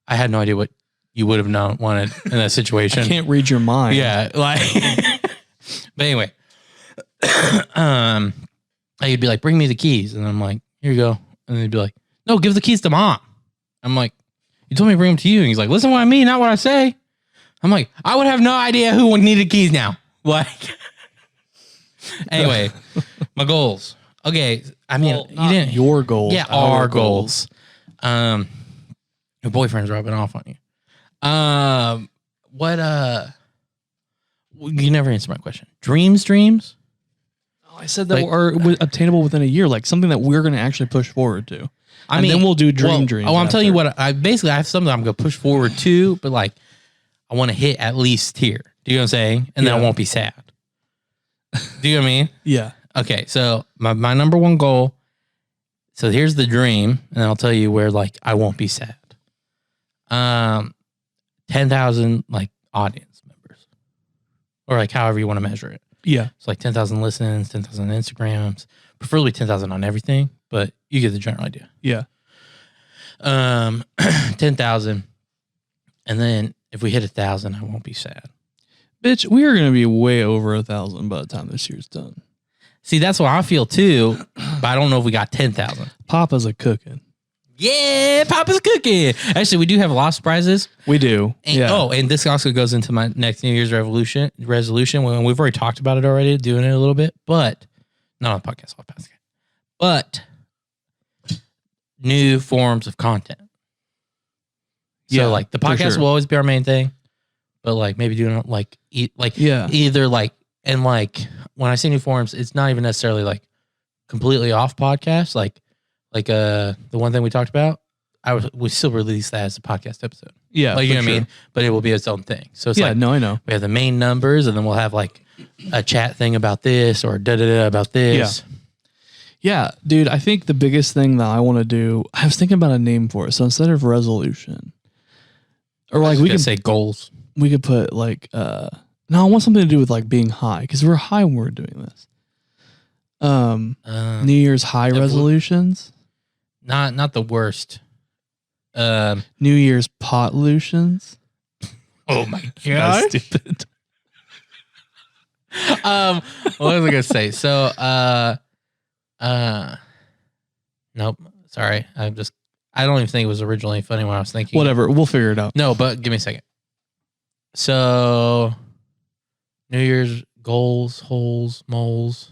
I had no idea what you would have known wanted in that situation. I can't read your mind. Yeah, like, but anyway, he'd be like, "Bring me the keys," and I'm like, "Here you go," and he'd be like, "No, give the keys to mom." I'm like, "You told me to bring them to you," and he's like, "Listen, what I mean, not what I say." I'm like, I would have no idea who would need the keys now. Like, anyway, my goals. Okay, I mean, Well, you didn't. your goals. Yeah, our goals. Your boyfriend's rubbing off on you. What? You never answered my question. Dreams. Oh, I said that Like- are obtainable within a year, like something that we're going to actually push forward to. I And mean, then we'll do well, dreams. Oh, I'm telling you after. what. I have something I'm gonna push forward to, but like, I want to hit at least here. Do you know what I'm saying? And then I Yeah. won't be sad. Do you know what I mean? Yeah. Okay, so my number one goal. So here's the dream, and I'll tell you where like I won't be sad. 10,000 like audience members, or like however you want to measure it. Yeah. It's like 10,000 listens, 10,000 Instagrams, preferably 10,000 on everything, but you get the general idea. Yeah. 10,000, and then if we hit 1,000, I won't be sad. Bitch, we are going to be way over 1,000 by the time this year's done. See, that's what I feel too, but I don't know if we got 10,000. Papa's a cooking. Yeah, Papa's cooking. Actually, we do have a lot of surprises. We do. And, yeah. Oh, and this also goes into my next New Year's resolution. When we've already talked about it already, doing it a little bit, but not on the podcast. I'll pass it. But new forms of content. So, Yeah, like the for podcast sure. will always be our main thing, but like maybe doing like Yeah. either like, and like when I say new forms, it's not even necessarily like completely off podcast. Like the one thing we talked about, we still release that as a podcast episode. Yeah. Like, you for know what I sure. mean? But it will be its own thing. So it's Yeah. like No, I know. we have the main numbers, and then we'll have like a chat thing about this or da about this. Yeah, dude, I think the biggest thing that I want to do, I was thinking about a name for it. So instead of resolution, or like we could could say goals. we could put like no, I want something to do with like being high because we're high when we're doing this. New Year's high if we- resolutions, Not the worst. New Year's potlutions. Oh my That's stupid. What was I gonna say? So nope. Sorry. I don't even think it was originally funny when I was thinking. Whatever, we'll figure it out. No, but give me a second. So New Year's goals, holes, moles.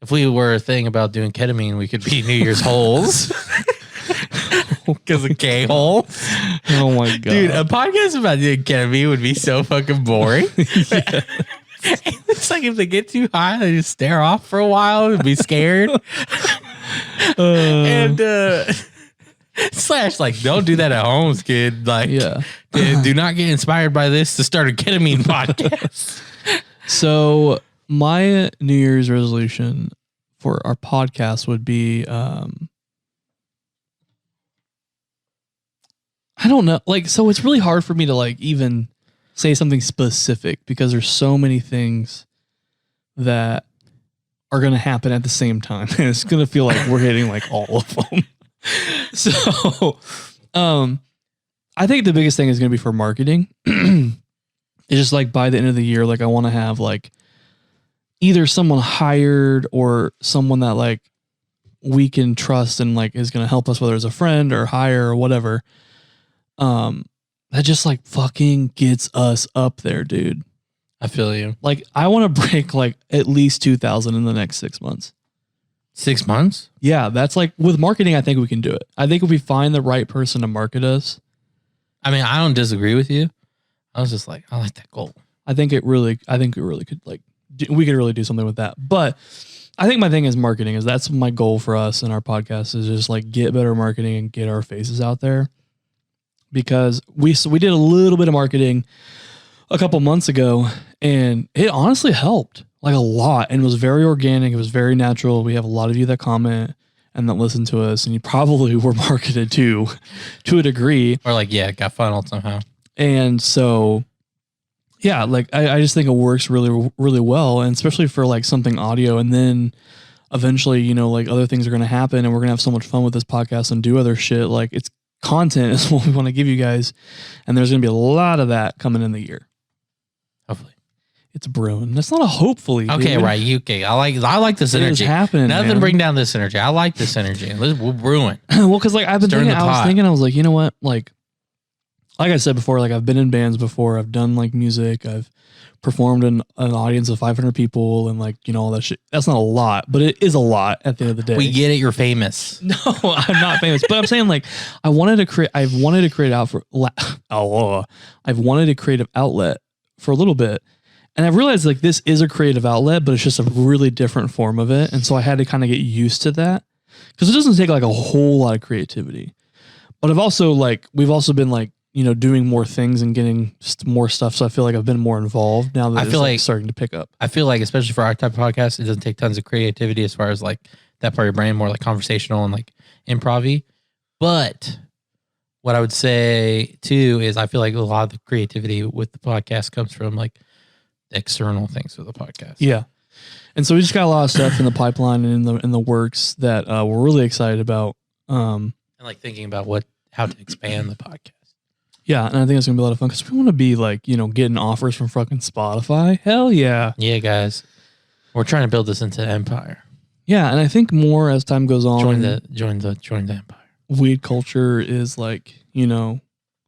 If we were a thing about doing ketamine, we could be New Year's holes. Because of K-hole. Oh my god, Dude, a podcast about doing ketamine would be so fucking boring. It's like if they get too high, they just stare off for a while and be scared. And slash, like, don't do that at home, kid. Like, yeah. do not get inspired by this to start a ketamine podcast. So my New Year's resolution for our podcast would be I don't know. Like, so it's really hard for me to like even say something specific because there's so many things that are going to happen at the same time. And it's going to feel like we're hitting like all of them. So, I think the biggest thing is going to be for marketing. It's just like by the end of the year, like I want to have like either someone hired or someone that like we can trust and like is going to help us, whether it's a friend or hire or whatever. That just like fucking gets us up there, dude. I feel you. Like I want to break like at least 2,000 in the next 6 months. 6 months? Yeah, that's like with marketing. I think we can do it. I think if we find the right person to market us, I mean, I don't disagree with you. I was just like, I like that goal. I think it really could like, we could really do something with that. But I think my thing is marketing. That's my goal for us and our podcast is just like get better marketing and get our faces out there. Because we did a little bit of marketing a couple months ago and it honestly helped like a lot and it was very organic. It was very natural. We have a lot of you that comment and that listen to us and you probably were marketed to a degree. Or like, yeah, got funneled somehow. And so Yeah, like I just think it works really, really well, and especially for like something audio. And then eventually, you know, like other things are going to happen, and we're going to have so much fun with this podcast and do other shit. Like it's content is what we want to give you guys, and there's going to be a lot of that coming in the year. Hopefully. It's brewing. That's not a hopefully. Okay, dude. right. Okay, I like this It is energy. happening. Nothing man. bring down this energy. I like this energy. We're brewing. Well, because like I've been Stirring thinking, the pot. I was like, you know what, like I said before, like I've been in bands before. I've done like music. I've performed in an audience of 500 people, and like, you know, all that shit. That's not a lot, but it is a lot at the end of the day. We get it. You're famous. No, I'm not famous, but I'm saying like I've wanted to create a creative outlet for a little bit. And I've realized like this is a creative outlet, but it's just a really different form of it. And so I had to kind of get used to that, because it doesn't take like a whole lot of creativity. But we've also been like, you know, doing more things and getting more stuff. So I feel like I've been more involved now that I it's feel like like- starting to pick up. I feel like, especially for our type of podcast, it doesn't take tons of creativity as far as like that part of your brain, more like conversational and like improv-y. But what I would say too is I feel like a lot of the creativity with the podcast comes from like external things with the podcast. Yeah. And so we just got a lot of stuff in the pipeline and in the works that we're really excited about. And like thinking about how to expand the podcast. Yeah, and I think it's gonna be a lot of fun because we want to be like, you know, getting offers from fucking Spotify. Hell yeah. Yeah, guys. We're trying to build this into an empire. Yeah, and I think more as time goes on, Join the empire. weed culture is like, you know,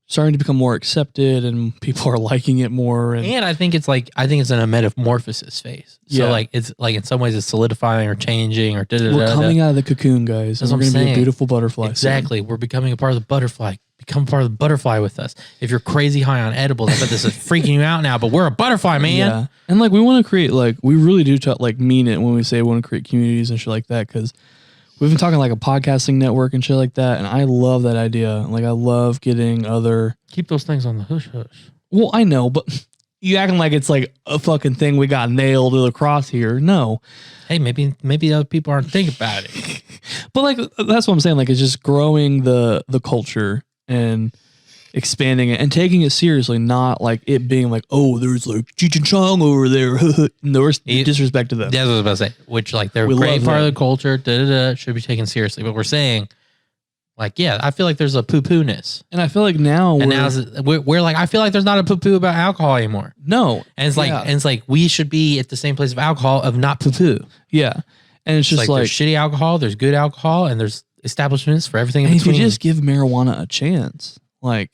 starting to become more accepted and people are liking it more. And I think it's in a metamorphosis phase. So Yeah. like it's like in some ways it's solidifying or changing or we're coming out of the cocoon, guys. That's And we're what I'm gonna be a saying. beautiful butterfly. soon. Exactly. We're becoming a part of the butterfly. Become part of the butterfly with us. If you're crazy high on edibles, I bet this is freaking you out now, but we're a butterfly, man. Yeah. And like we want to create, like we really do like mean it when we say we want to create communities and shit like that, because we've been talking like a podcasting network and shit like that, and I love that idea. Like I love getting other. Keep those things on the hush hush. Well, I know, but you acting like it's like a fucking thing we got nailed to the cross here. No, Hey, maybe other people aren't thinking about it. but like that's what I'm saying. Like it's just growing the culture and expanding it and taking it seriously, not like it being like, oh, there's like Cheech and Chong over there. No disrespect to them. That's what I was about to say. Which like they're a We great love part of them. the culture. Should be taken seriously. But we're saying, like, yeah, I feel like there's a poo-poo-ness. And I feel like now And now we're like, I feel like there's not a poo-poo about alcohol anymore. no, And it's like, Yeah. we should be at the same place of alcohol of not poo-poo. yeah, and it's It's just like, like, there's shitty alcohol, there's good alcohol, and there's establishments for everything in and if you between. just give marijuana a chance, like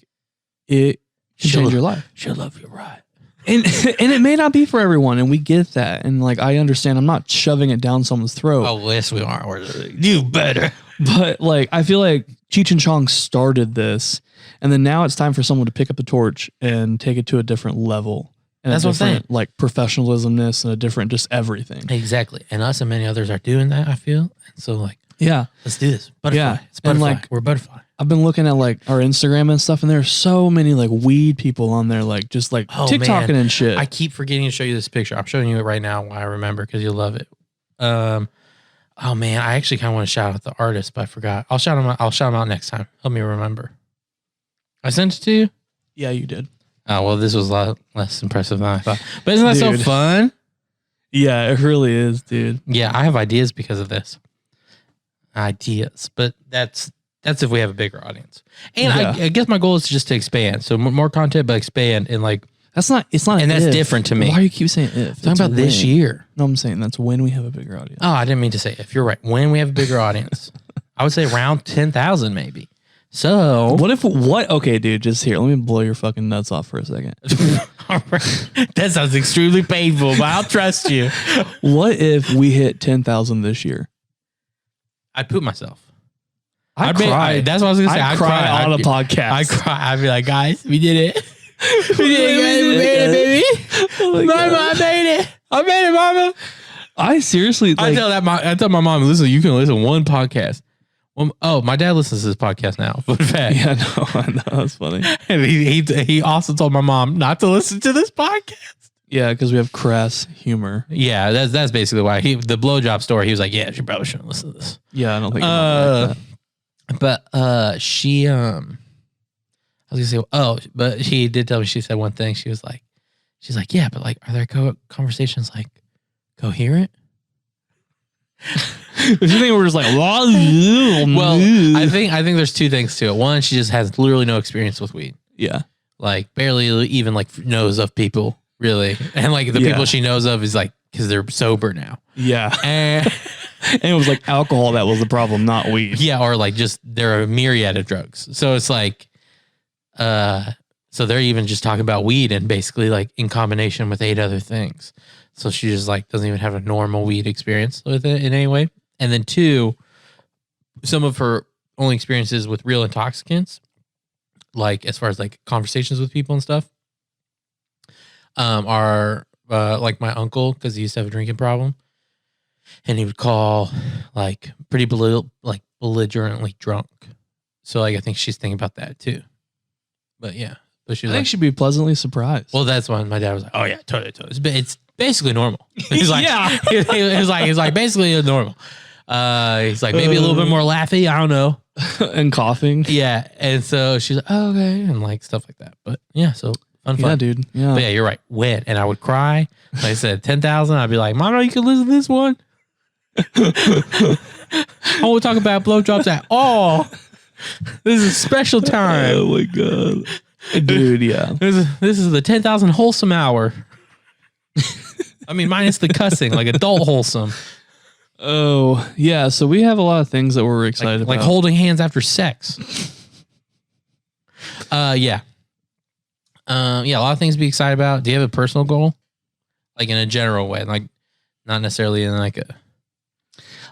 it can She'll- change your life. She'll love you right. And and it may not be for everyone, and we get that, and like I understand. I'm not shoving it down someone's throat. Oh, yes, we are. You better. But like I feel like Cheech and Chong started this, and then now it's time for someone to pick up the torch and take it to a different level. And That's a what I'm saying. different, like professionalismness and a different just everything. Exactly. And us and many others are doing that, I feel. And so, like, Yeah. let's do this. Butterfly. Yeah. It's butterfly. And, like, we're butterfly. I've been looking at like our Instagram and stuff, and there's so many like weed people on there, like just like Oh, TikToking man. and shit. I keep forgetting to show you this picture. I'm showing you it right now. Why I remember, because you'll love it. Oh man, I actually kind of want to shout out the artist, but I forgot. I'll shout him out. I'll shout him out next time. Help me remember. I sent it to you. Yeah, you did. Oh well, this was a lot less impressive than I thought. But isn't that so Dude. fun? Yeah, it really is, dude. Yeah, I have ideas because of this. Ideas, but that's if we have a bigger audience. And Yeah. I guess my goal is just to expand. So more content, but expand and like It's not. And that's if. different to me. Why do you keep saying if? talking It's about this when. year. No, I'm saying that's when we have a bigger audience. Oh, I didn't mean to say if. You're right. When we have a bigger audience, I would say around 10,000 maybe. So What? Okay, dude, just here. Let me blow your fucking nuts off for a second. all right. That sounds extremely painful, but I'll trust you. What if we hit 10,000 this year? I'd poop myself. I'd be- cry. that's what I was gonna say. I'd I'd cry cry. on a I'd- podcast. I cry. I'd be like, guys, we did it. We did it, guys. We made it, baby. Oh my Mama, God. I made it. I made it, mama. I seriously, I tell my mom, listen, you can listen to one podcast. Oh, my dad listens to this podcast now. Fun fact. yeah, no, I know, that's funny. And he also told my mom not to listen to this podcast. Yeah, because we have crass humor. Yeah, that's basically why the blowjob story. He was like, yeah, she probably shouldn't listen to this. Yeah, I don't think. Like that. But she I was gonna say, but she did tell me, she said one thing. She was like, She's like, yeah, but like, are their conversations like coherent? If you think we're just like, Well, I think there's two things to it. One, she just has literally no experience with weed. yeah, Like barely even like knows of people really. And like the people she knows of is like, cause they're sober now. yeah. And And it was like alcohol that was the problem, not weed. yeah. Or like just, there are a myriad of drugs. So it's like, so they're even just talking about weed and basically like in combination with 8 other things. So she just like doesn't even have a normal weed experience with it in any way. And then 2, some of her only experiences with real intoxicants, like as far as like conversations with people and stuff, are like my uncle, because he used to have a drinking problem, and he would call like pretty belligerently drunk. So like I think she's thinking about that too. But yeah, but she's I like, think she'd be pleasantly surprised. well, that's when my dad was like, oh yeah, totally. It's basically normal. He's like, Yeah. he's like basically normal. He's like maybe a little bit more laughy. I don't know. and coughing. Yeah, and so she's like, oh, okay, and like stuff like that. But yeah, so fun. Yeah, dude. Yeah. But yeah, you're right. Wet, and I would cry. Like I said, 10,000. I'd be like, Mama, you can listen to this one. I won't talk about blowjobs at all. This is a special time. Oh my god, dude. Yeah. This is the 10,000 wholesome hour. I mean, minus the cussing, like adult wholesome, Oh yeah. So we have a lot of things that we're excited like about. holding hands after sex. Yeah. Yeah, a lot of things to be excited about. Do you have a personal goal? Like in a general way, like not necessarily in like a.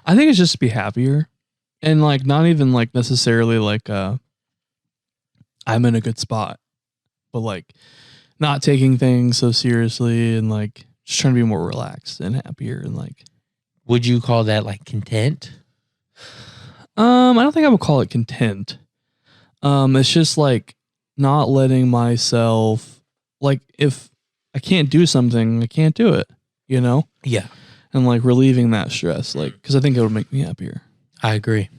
I think it's just to be happier, and like not even like necessarily like I'm in a good spot, but like not taking things so seriously and like just trying to be more relaxed and happier and like. Would you call that like content? I don't think I would call it content. It's just like not letting myself, like if I can't do something, I can't do it, you know? Yeah, And like relieving that stress, like, cause I think it would make me happier. I agree.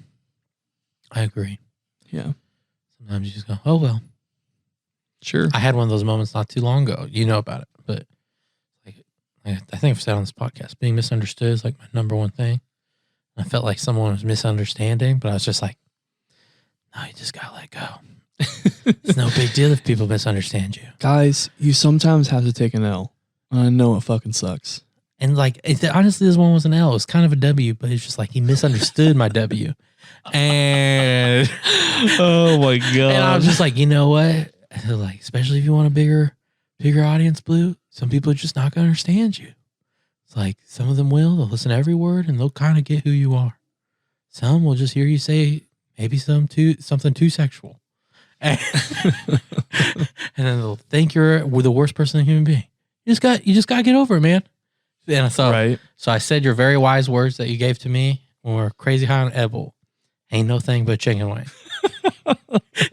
Yeah. Sometimes you just go, oh well. Sure. I had one of those moments not too long ago. You know about it, but like I think I've said on this podcast, being misunderstood is like my number one thing. I felt like someone was misunderstanding, but I was just like, no, you just gotta let go. It's no big deal if people misunderstand you. Guys, you sometimes have to take an L. I know it fucking sucks. And like, honestly, this one was an L. It was kind of a W, but it's just like he misunderstood my W. And Oh my god. and I was just like, you know what? Like, especially if you want a bigger audience, Blue, some people are just not gonna understand you. It's like some of them will. They'll listen to every word and they'll kind of get who you are. Some will just hear you say maybe something too sexual. And then they'll think we're the worst person in a human being. You just got to get over it, man. And I thought, right. so I said your very wise words that you gave to me when we were crazy high on edible. Ain't no thing but chicken wing.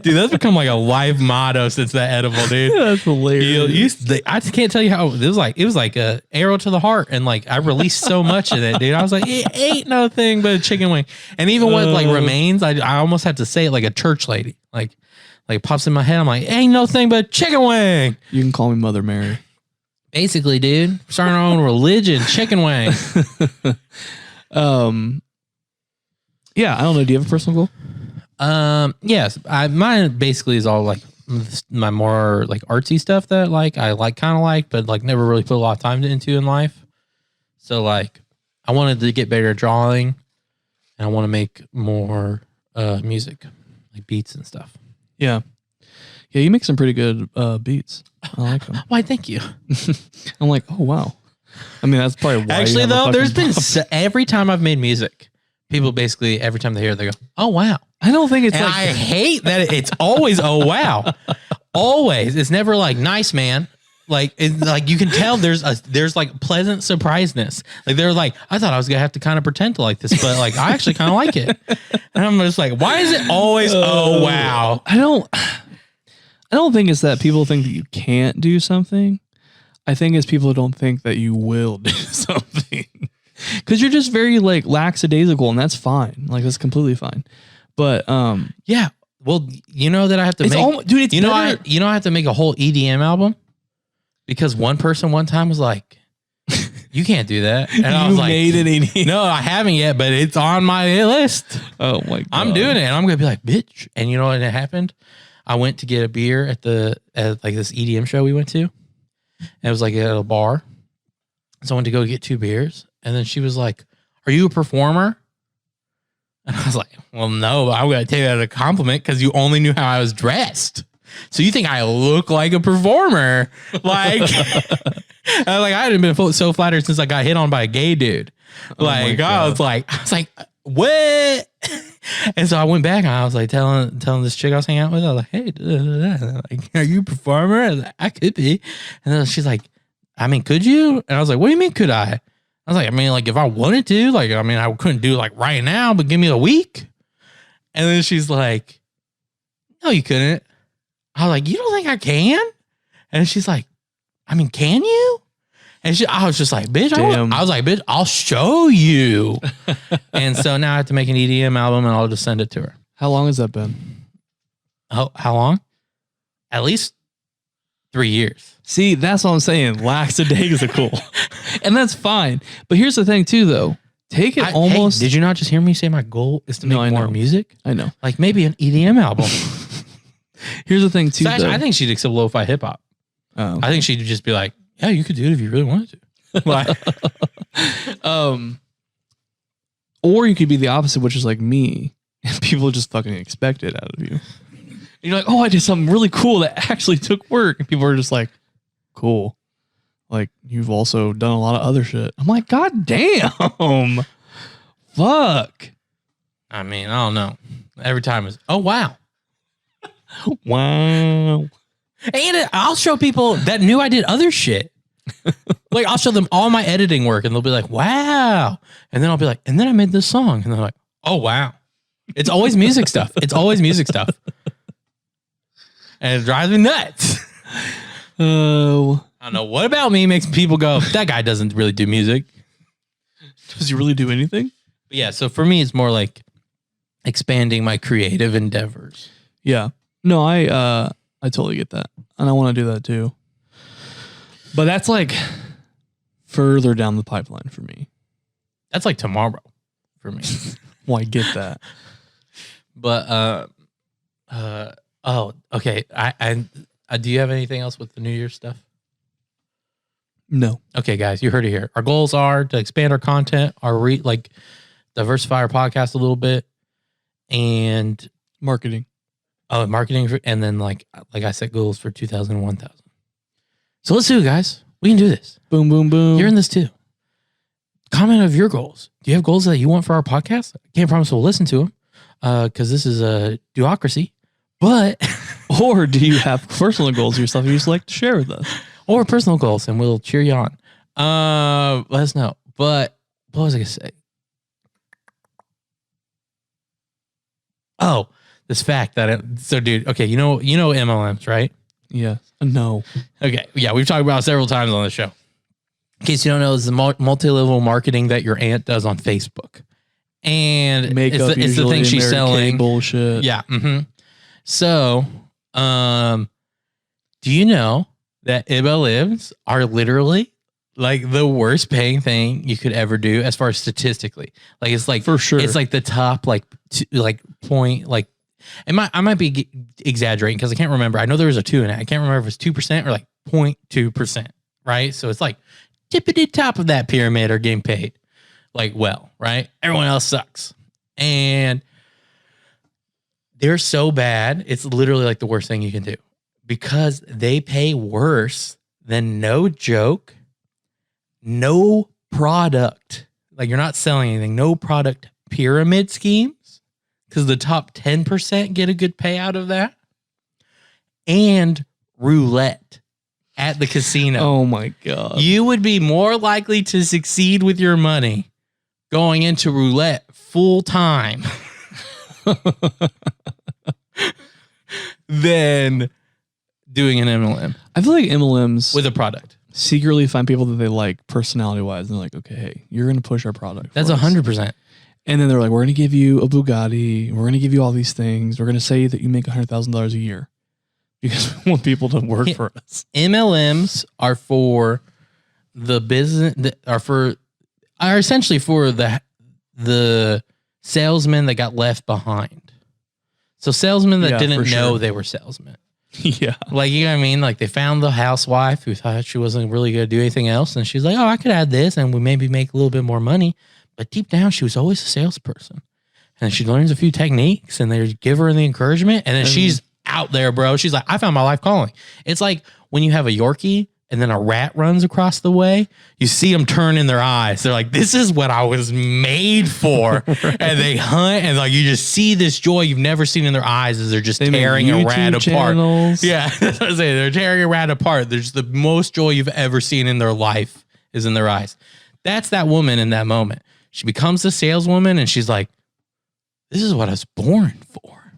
Dude, that's become like a life motto since that edible, dude. That's hilarious. I just can't tell you how it was like a arrow to the heart, and like I released so much of it, dude. I was like, it ain't no thing but a chicken wing. And even what like remains, I almost have to say it like a church lady. Like it pops in my head. I'm like, ain't no thing but chicken wing. You can call me Mother Mary. Basically, dude, we're starting our own religion, chicken wing. Yeah, I don't know. Do you have a personal goal? Yes, mine basically is all like my more like artsy stuff that like I like kind of like, but like never really put a lot of time into in life. So like I wanted to get better at drawing, and I want to make more music, like beats and stuff. Yeah. Yeah, you make some pretty good beats. I like them. Why? Thank you. I'm like, oh wow. I mean, that's probably why. Actually, you have a though, there's fucking been every time I've made music, people basically every time they hear it, they go, "Oh wow." I don't think it's And like I hate that it's always, oh, wow. Always. It's never like, nice, man. Like, it's like you can tell there's like pleasant surpriseness. Like they're like, I thought I was going to have to kind of pretend to like this, but like, I actually kind of like it. And I'm just like, why is it always, oh, wow. I don't think it's that people think that you can't do something. I think it's people don't think that you will do something. Because you're just very like lackadaisical, and that's fine. Like that's completely fine. But yeah. Well, you know that I have to it's make, almost, dude. It's you know, better. I have to make a whole EDM album because one person one time was like, "You can't do that," and I was like, made it EDM. "No, I haven't yet, but it's on my list. Oh my god. I'm doing it." And I'm gonna be like, "Bitch!" And you know what happened? I went to get a beer at like this EDM show we went to. And it was like at a bar. So I went to go get 2 beers, and then she was like, "Are you a performer?" And I was like, "Well, no, but I'm gonna take that as a compliment because you only knew how I was dressed. So you think I look like a performer?" Like, I hadn't been so flattered since I got hit on by a gay dude. Like, I was like, what? And so I went back and I was like telling this chick I was hanging out with, I was like, "Hey, like, are you a performer?" I was like, "I could be." And then she's like, "I mean, could you?" And I was like, "What do you mean, could I?" I was like, "I mean, like, if I wanted to, like, I mean, I couldn't do it like right now, but give me a week." And then she's like, "No, you couldn't." I was like, "You don't think I can?" And she's like, "I mean, can you?" And I was just like, "Bitch," I was like, "Bitch, I'll show you." And so now I have to make an EDM album and I'll just send it to her. How long has that been? How long? At least 3 years. See, that's what I'm saying. Lackadaisical. And that's fine. But here's the thing too, though. Take it almost. Hey, did you not just hear me say my goal is to make more music? I know. Like maybe an EDM album. Here's the thing too, So though. I think she'd accept lo-fi hip hop. Oh. I think she'd just be like, "Yeah, you could do it if you really wanted to." Like, or you could be the opposite, which is like me, and people just fucking expect it out of you. And you're like, "Oh, I did something really cool that actually took work," and people are just like, "Cool." Like, you've also done a lot of other shit. I'm like, God damn. Fuck. I mean, I don't know. Every time is, "Oh, wow." Wow. And I'll show people that knew I did other shit. Like, I'll show them all my editing work and they'll be like, "Wow." And then I'll be like, "And then I made this song." And they're like, "Oh, wow." It's always music stuff. It's always music stuff. And it drives me nuts. Oh. I don't know what about me makes people go, "That guy doesn't really do music." Does he really do anything? But yeah, so for me, it's more like expanding my creative endeavors. Yeah. No, I totally get that. And I want to do that too. But that's like further down the pipeline for me. That's like tomorrow for me. Well, I get that. But oh, okay. I do you have anything else with the New Year's stuff? No. Okay, guys, you heard it here. Our goals are to expand our content, diversify our podcast a little bit, and Marketing. Marketing, and then like I set goals for 2,000 and 1,000. So let's do it, guys. We can do this. Boom, boom, boom. You're in this too. Comment of your goals. Do you have goals that you want for our podcast? I can't promise we'll listen to them because this is a duocracy, but Or do you have personal goals yourself you just like to share with us? or personal goals, and we'll cheer you on. Let us know. But what was I gonna say? Oh, this fact that dude. Okay, you know MLMs, right? Yeah. No. Okay, yeah, we've talked about it several times on the show. In case you don't know, it's the multi-level marketing that your aunt does on Facebook, and Makeup it's the thing she's selling. Bullshit. Yeah. Mm-hmm. So, do you know that MLMs are literally like the worst paying thing you could ever do as far as statistically? Like, it's like For sure. it's like the top point like. I might be exaggerating because I can't remember. I know there was a 2 in it. I can't remember if it was 2% or like 0.2%, right? So it's like tippity top of that pyramid are getting paid like well, right? Everyone else sucks. And they're so bad, it's literally like the worst thing you can do because they pay worse than, no joke, no product. Like, you're not selling anything, no product pyramid schemes. Because the top 10% get a good payout of that. And roulette at the casino. Oh my God. You would be more likely to succeed with your money going into roulette full time than doing an MLM I feel like MLMs with a product. secretly find people that they like personality wise. And they're like, okay, hey, you're going to push our product. That's for us. 100%. And then they're like, we're going to give you a Bugatti. We're going to give you all these things. We're going to say that you make $100,000 a year. because we want people to work for us. MLMs are for the business are essentially for the salesmen that got left behind. So salesmen that didn't know they were salesmen. Yeah. Like, you know what I mean? Like, they found the housewife who thought she wasn't really going to do anything else. And she's like, oh, I could add this and we maybe make a little bit more money. But deep down, she was always a salesperson. And she learns a few techniques and they give her the encouragement. And then she's out there, bro. She's like, I found my life calling. It's like when you have a Yorkie and then a rat runs across the way, you see them turn in their eyes. They're like, this is what I was made for. Right. And they hunt and like, you just see this joy you've never seen in their eyes as they're just tearing a rat apart. Yeah. That's what I'm saying. They're tearing a rat apart. There's the most joy you've ever seen in their life is in their eyes. That's that woman in that moment. She becomes a saleswoman and she's like, this is what I was born for.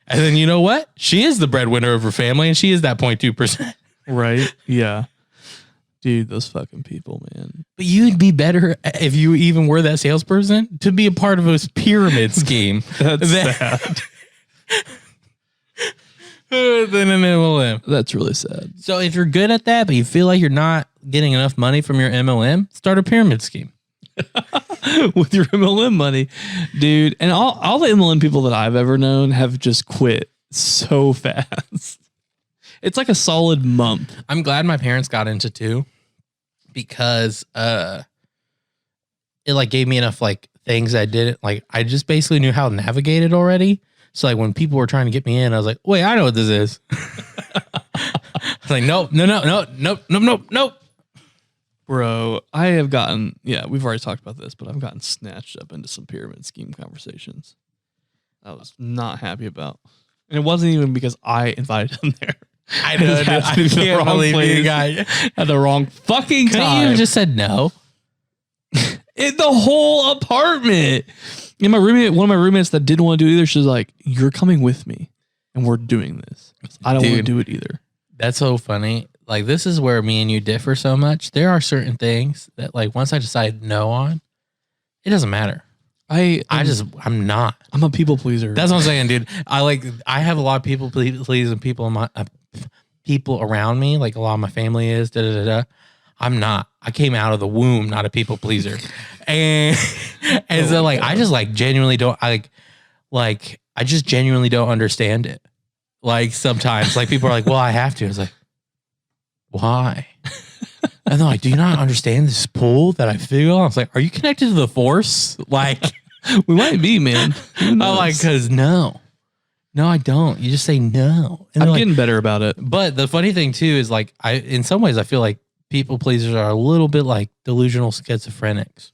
And then you know what? She is the breadwinner of her family and she is that 0.2%. Right? Yeah. Dude, those fucking people, man. But you'd be better if you even were that salesperson to be a part of a pyramid scheme. That's sad. Than an MLM. That's really sad. So if you're good at that, but you feel like you're not getting enough money from your MLM, start a pyramid scheme. With your MLM money, dude. And all the MLM people that I've ever known have just quit so fast. It's like a solid month. I'm glad my parents got into too, because it like gave me enough like things I didn't like. I just basically knew how to navigate it already. So like when people were trying to get me in, I was like, wait, I know what this is. I was like, nope. Bro, I have gotten, we've already talked about this, but I've gotten snatched up into some pyramid scheme conversations I was not happy about. And it wasn't even because I invited them there. I know, dude, I can't believe you guy at the wrong fucking time. Couldn't you have just said no? The whole apartment. And one of my roommates that didn't want to do it either, she's like, you're coming with me and we're doing this. I don't want to do it either. That's so funny. Like, this is where me and you differ so much. There are certain things that, like, once I decide no on, it doesn't matter. I'm not. I'm a people pleaser. That's what I'm saying, dude. I have a lot of people pleasing people in my people around me. Like, a lot of my family is. I'm not. I came out of the womb not a people pleaser, and so like I just like genuinely don't I just genuinely don't understand it. Like sometimes, like people are like, "Well, I have to." I was like, why? And they're like, do you not understand this pull that I feel? I was like, are you connected to the force? Like, we might be, man. I'm like, because no, I don't. You just say no. And I'm getting better about it. But the funny thing too is like, in some ways, I feel like people pleasers are a little bit like delusional schizophrenics,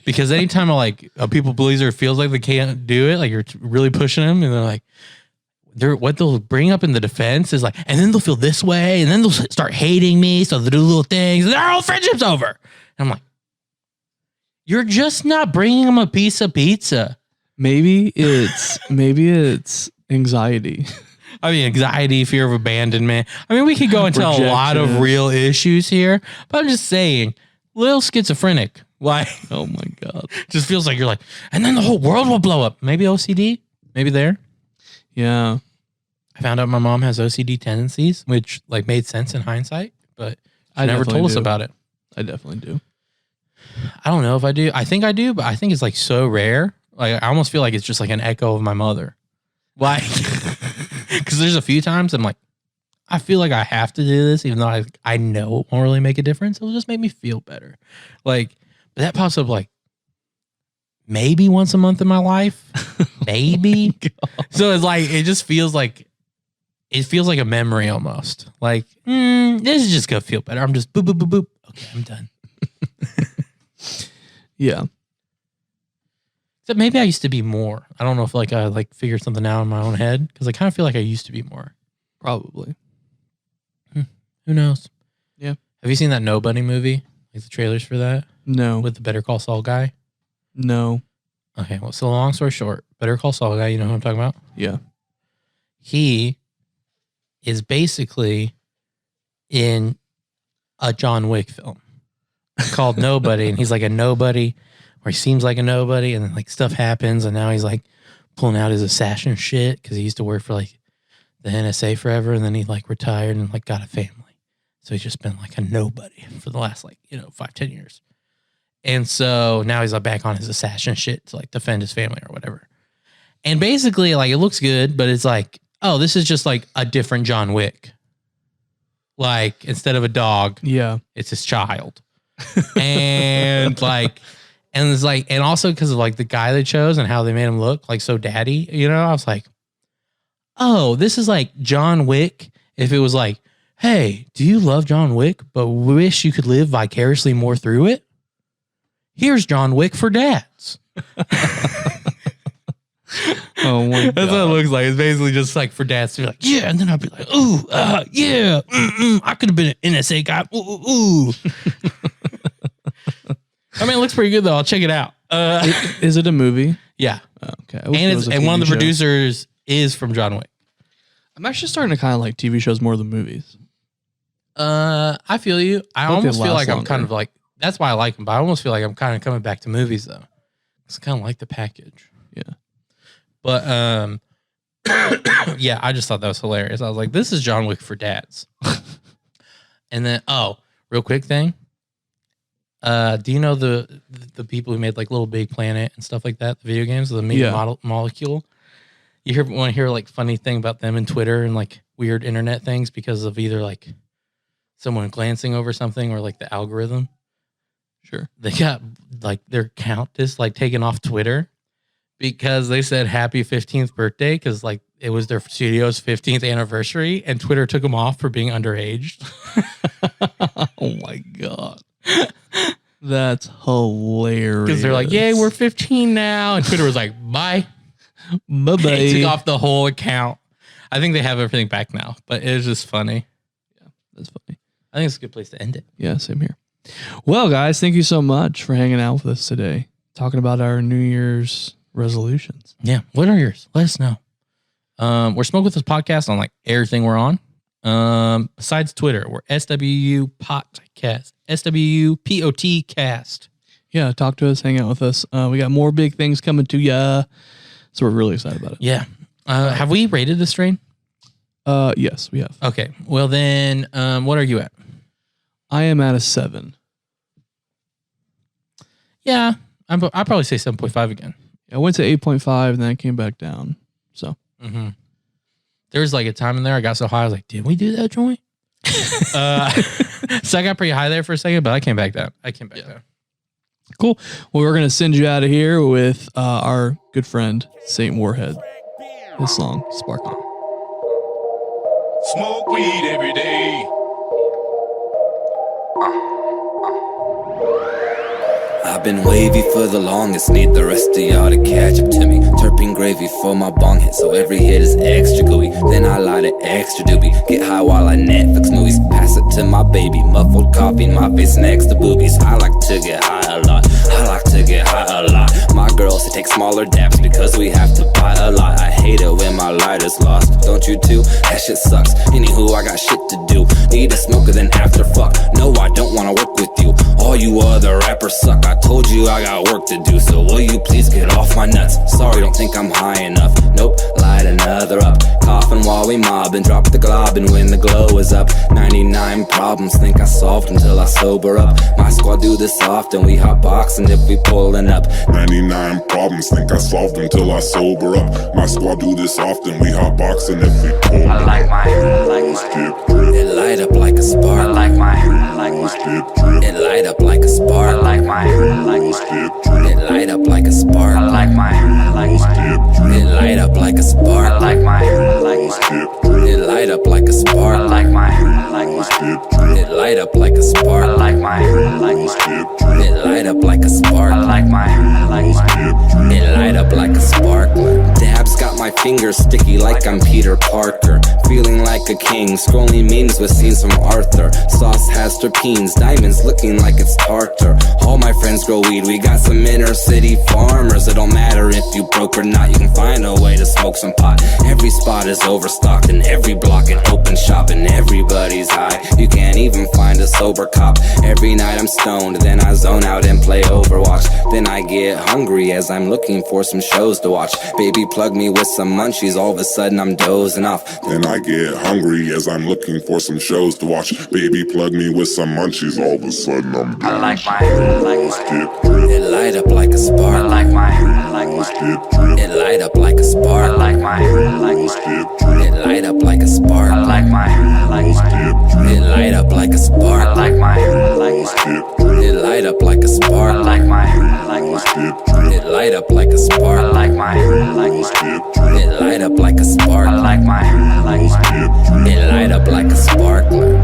because anytime a people pleaser feels like they can't do it, like you're really pushing them, and they're like, what they'll bring up in the defense is like, and then they'll feel this way, and then they'll start hating me, so they'll do little things, and our whole friendship's over. And I'm like, you're just not bringing them a piece of pizza. Maybe it's anxiety. I mean, anxiety, fear of abandonment. I mean, we could go into a lot of real issues here, but I'm just saying, little schizophrenic. Like, oh my God. Just feels like you're like, and then the whole world will blow up. Maybe OCD, maybe there. Yeah. I found out my mom has OCD tendencies, which like made sense in hindsight, but she never told us about it. I definitely do. I don't know if I do. I think I do, but I think it's like so rare. Like I almost feel like it's just like an echo of my mother. Like, because there's a few times I'm like, I feel like I have to do this, even though I know it won't really make a difference. It'll just make me feel better. Like, but that pops up like maybe once a month in my life. Maybe. So it's like, it just feels like, a memory almost. Like, this is just going to feel better. I'm just boop, boop, boop, boop. Okay, I'm done. Yeah. So maybe I used to be more. I don't know if like I like figured something out in my own head, because I kind of feel like I used to be more. Probably. Who knows? Yeah. Have you seen that Nobody movie? Like the trailers for that? No. With the Better Call Saul guy? No. Okay, well, so long story short, Better Call Saul guy, you know who I'm talking about? Yeah. He is basically in a John Wick film called Nobody, and he's like a nobody, or he seems like a nobody, and then like stuff happens, and now he's like pulling out his assassin shit because he used to work for like the NSA forever, and then he like retired and like got a family. So he's just been like a nobody for the last 5-10 years. And so now he's like back on his assassin shit to like defend his family or whatever. And basically like it looks good, but it's like, oh, this is just like a different John Wick. Like instead of a dog, it's his child. And like, and it's like, and also because of like the guy they chose and how they made him look like so daddy, I was like, oh, this is like John Wick. If it was like, hey, do you love John Wick, but wish you could live vicariously more through it? Here's John Wick for dads. Oh my God. That's what it looks like. It's basically just like for dads to be like, yeah. And then I'll be like, ooh, yeah. I could have been an NSA guy. Ooh. I mean, it looks pretty good though. I'll check it out. Is it a movie? Yeah. Oh, okay. And one of the producers is from John Wick. I'm actually starting to kind of like TV shows more than movies. I feel you. I Hope almost they feel last like I'm longer. kind of like, that's why I like them, but I almost feel like I'm kind of coming back to movies though. It's kind of like the package. Yeah. But yeah, I just thought that was hilarious. I was like, this is John Wick for dads. And then, real quick thing. Do you know the people who made like Little Big Planet and stuff like that, the video games, the Media Molecule? You want to hear like funny thing about them and Twitter and like weird internet things because of either like someone glancing over something or like the algorithm? Sure. They got like their account is like taken off Twitter because they said happy 15th birthday because like it was their studio's 15th anniversary and Twitter took them off for being underage. Oh my God. That's hilarious. Because they're like, yay, we're 15 now. And Twitter was like, bye. Bye-bye. They took off the whole account. I think they have everything back now, but it was just funny. Yeah, that's funny. I think it's a good place to end it. Yeah, same here. Well, guys, thank you so much for hanging out with us today, talking about our New Year's resolutions. Yeah. What are yours? Let us know. We're Smoke With Us podcast on like everything we're on. Besides Twitter, we're SWU Podcast. SWU Cast. Yeah, talk to us, hang out with us. We got more big things coming to ya, so we're really excited about it. Yeah. Have we rated the strain? Yes, we have. Okay. Well then, what are you at? I am at a 7. Yeah. I'd probably say 7.5 again. I went to 8.5 and then I came back down. So There was like a time in there I got so high, I was like, did we do that joint? So I got pretty high there for a second, but I came back down. Down. cool. Well, we're gonna send you out of here with our good friend Saint Warhead. His song "Sparkle." Smoke weed every day. I've been wavy for the longest, need the rest of y'all to catch up to me. Terpene gravy for my bong hit, so every hit is extra gooey. Then I light it extra doobie, get high while I Netflix movies. Pass it to my baby, muffled coffee, my face next to boobies. I like to get high a lot, I like to get high a lot. My girls to take smaller dabs because we have to buy a lot. I hate it when my lighter's lost, don't you too? That shit sucks, anywho I got shit to do. Need a smoker then after fuck, no I don't wanna work with you. All you other rappers suck, I told you I got work to do, so will you please get off my nuts? Sorry, don't think I'm high enough. Nope, light another up. Coughing while we mob and drop the glob, and when the glow is up, 99 problems think I solved until I sober up. My squad do this often, we hot boxing if we pulling up. 99 problems, think I solved until I sober up. My squad do this often, we hot boxing if we pull I like my Skip drip, it light up like a spark. I like my skip drip, it light up like a spark. I like my skip drip, it light up like a spark. I like my skip drip, it light up like a spark. I like my skip drip, it light up like a spark. I like my skip drip, it light up like a spark. I like my skip drip, it light up like a spark. I like my skip drip. it light up like a sparkler. Dabs got my fingers sticky like I'm Peter Parker. Feeling like a king, scrolling memes with scenes from Arthur. Sauce has terpenes, diamonds looking like it's tartar. All my friends grow weed, we got some inner city farmers. It don't matter if you broke or not, you can find a way to smoke some pot. Every spot is overstocked and every block an open shop, and everybody's high, you can't even find a sober cop. Every night I'm stoned, then I zone out and play Overwatch. Then I get hungry as I'm looking for some shows to watch. Baby plug me with some munchies, all of a sudden I'm dozing off. Then I get hungry as I'm looking for some shows to watch. Baby plug me with some munchies, all of a sudden I'm I down. like my Dip drip, It light up like a spark. I like my dip drip, It light up like a I spark. like my dip drip, It light up like a spark. I like my dip drip, It light up like a I spark. like my dip drip, It light up like a I spark. like my dip drip, It light up like a I spark. like my dip drip, It light up like a spark. I like my dip drip. It light up like a sparkler.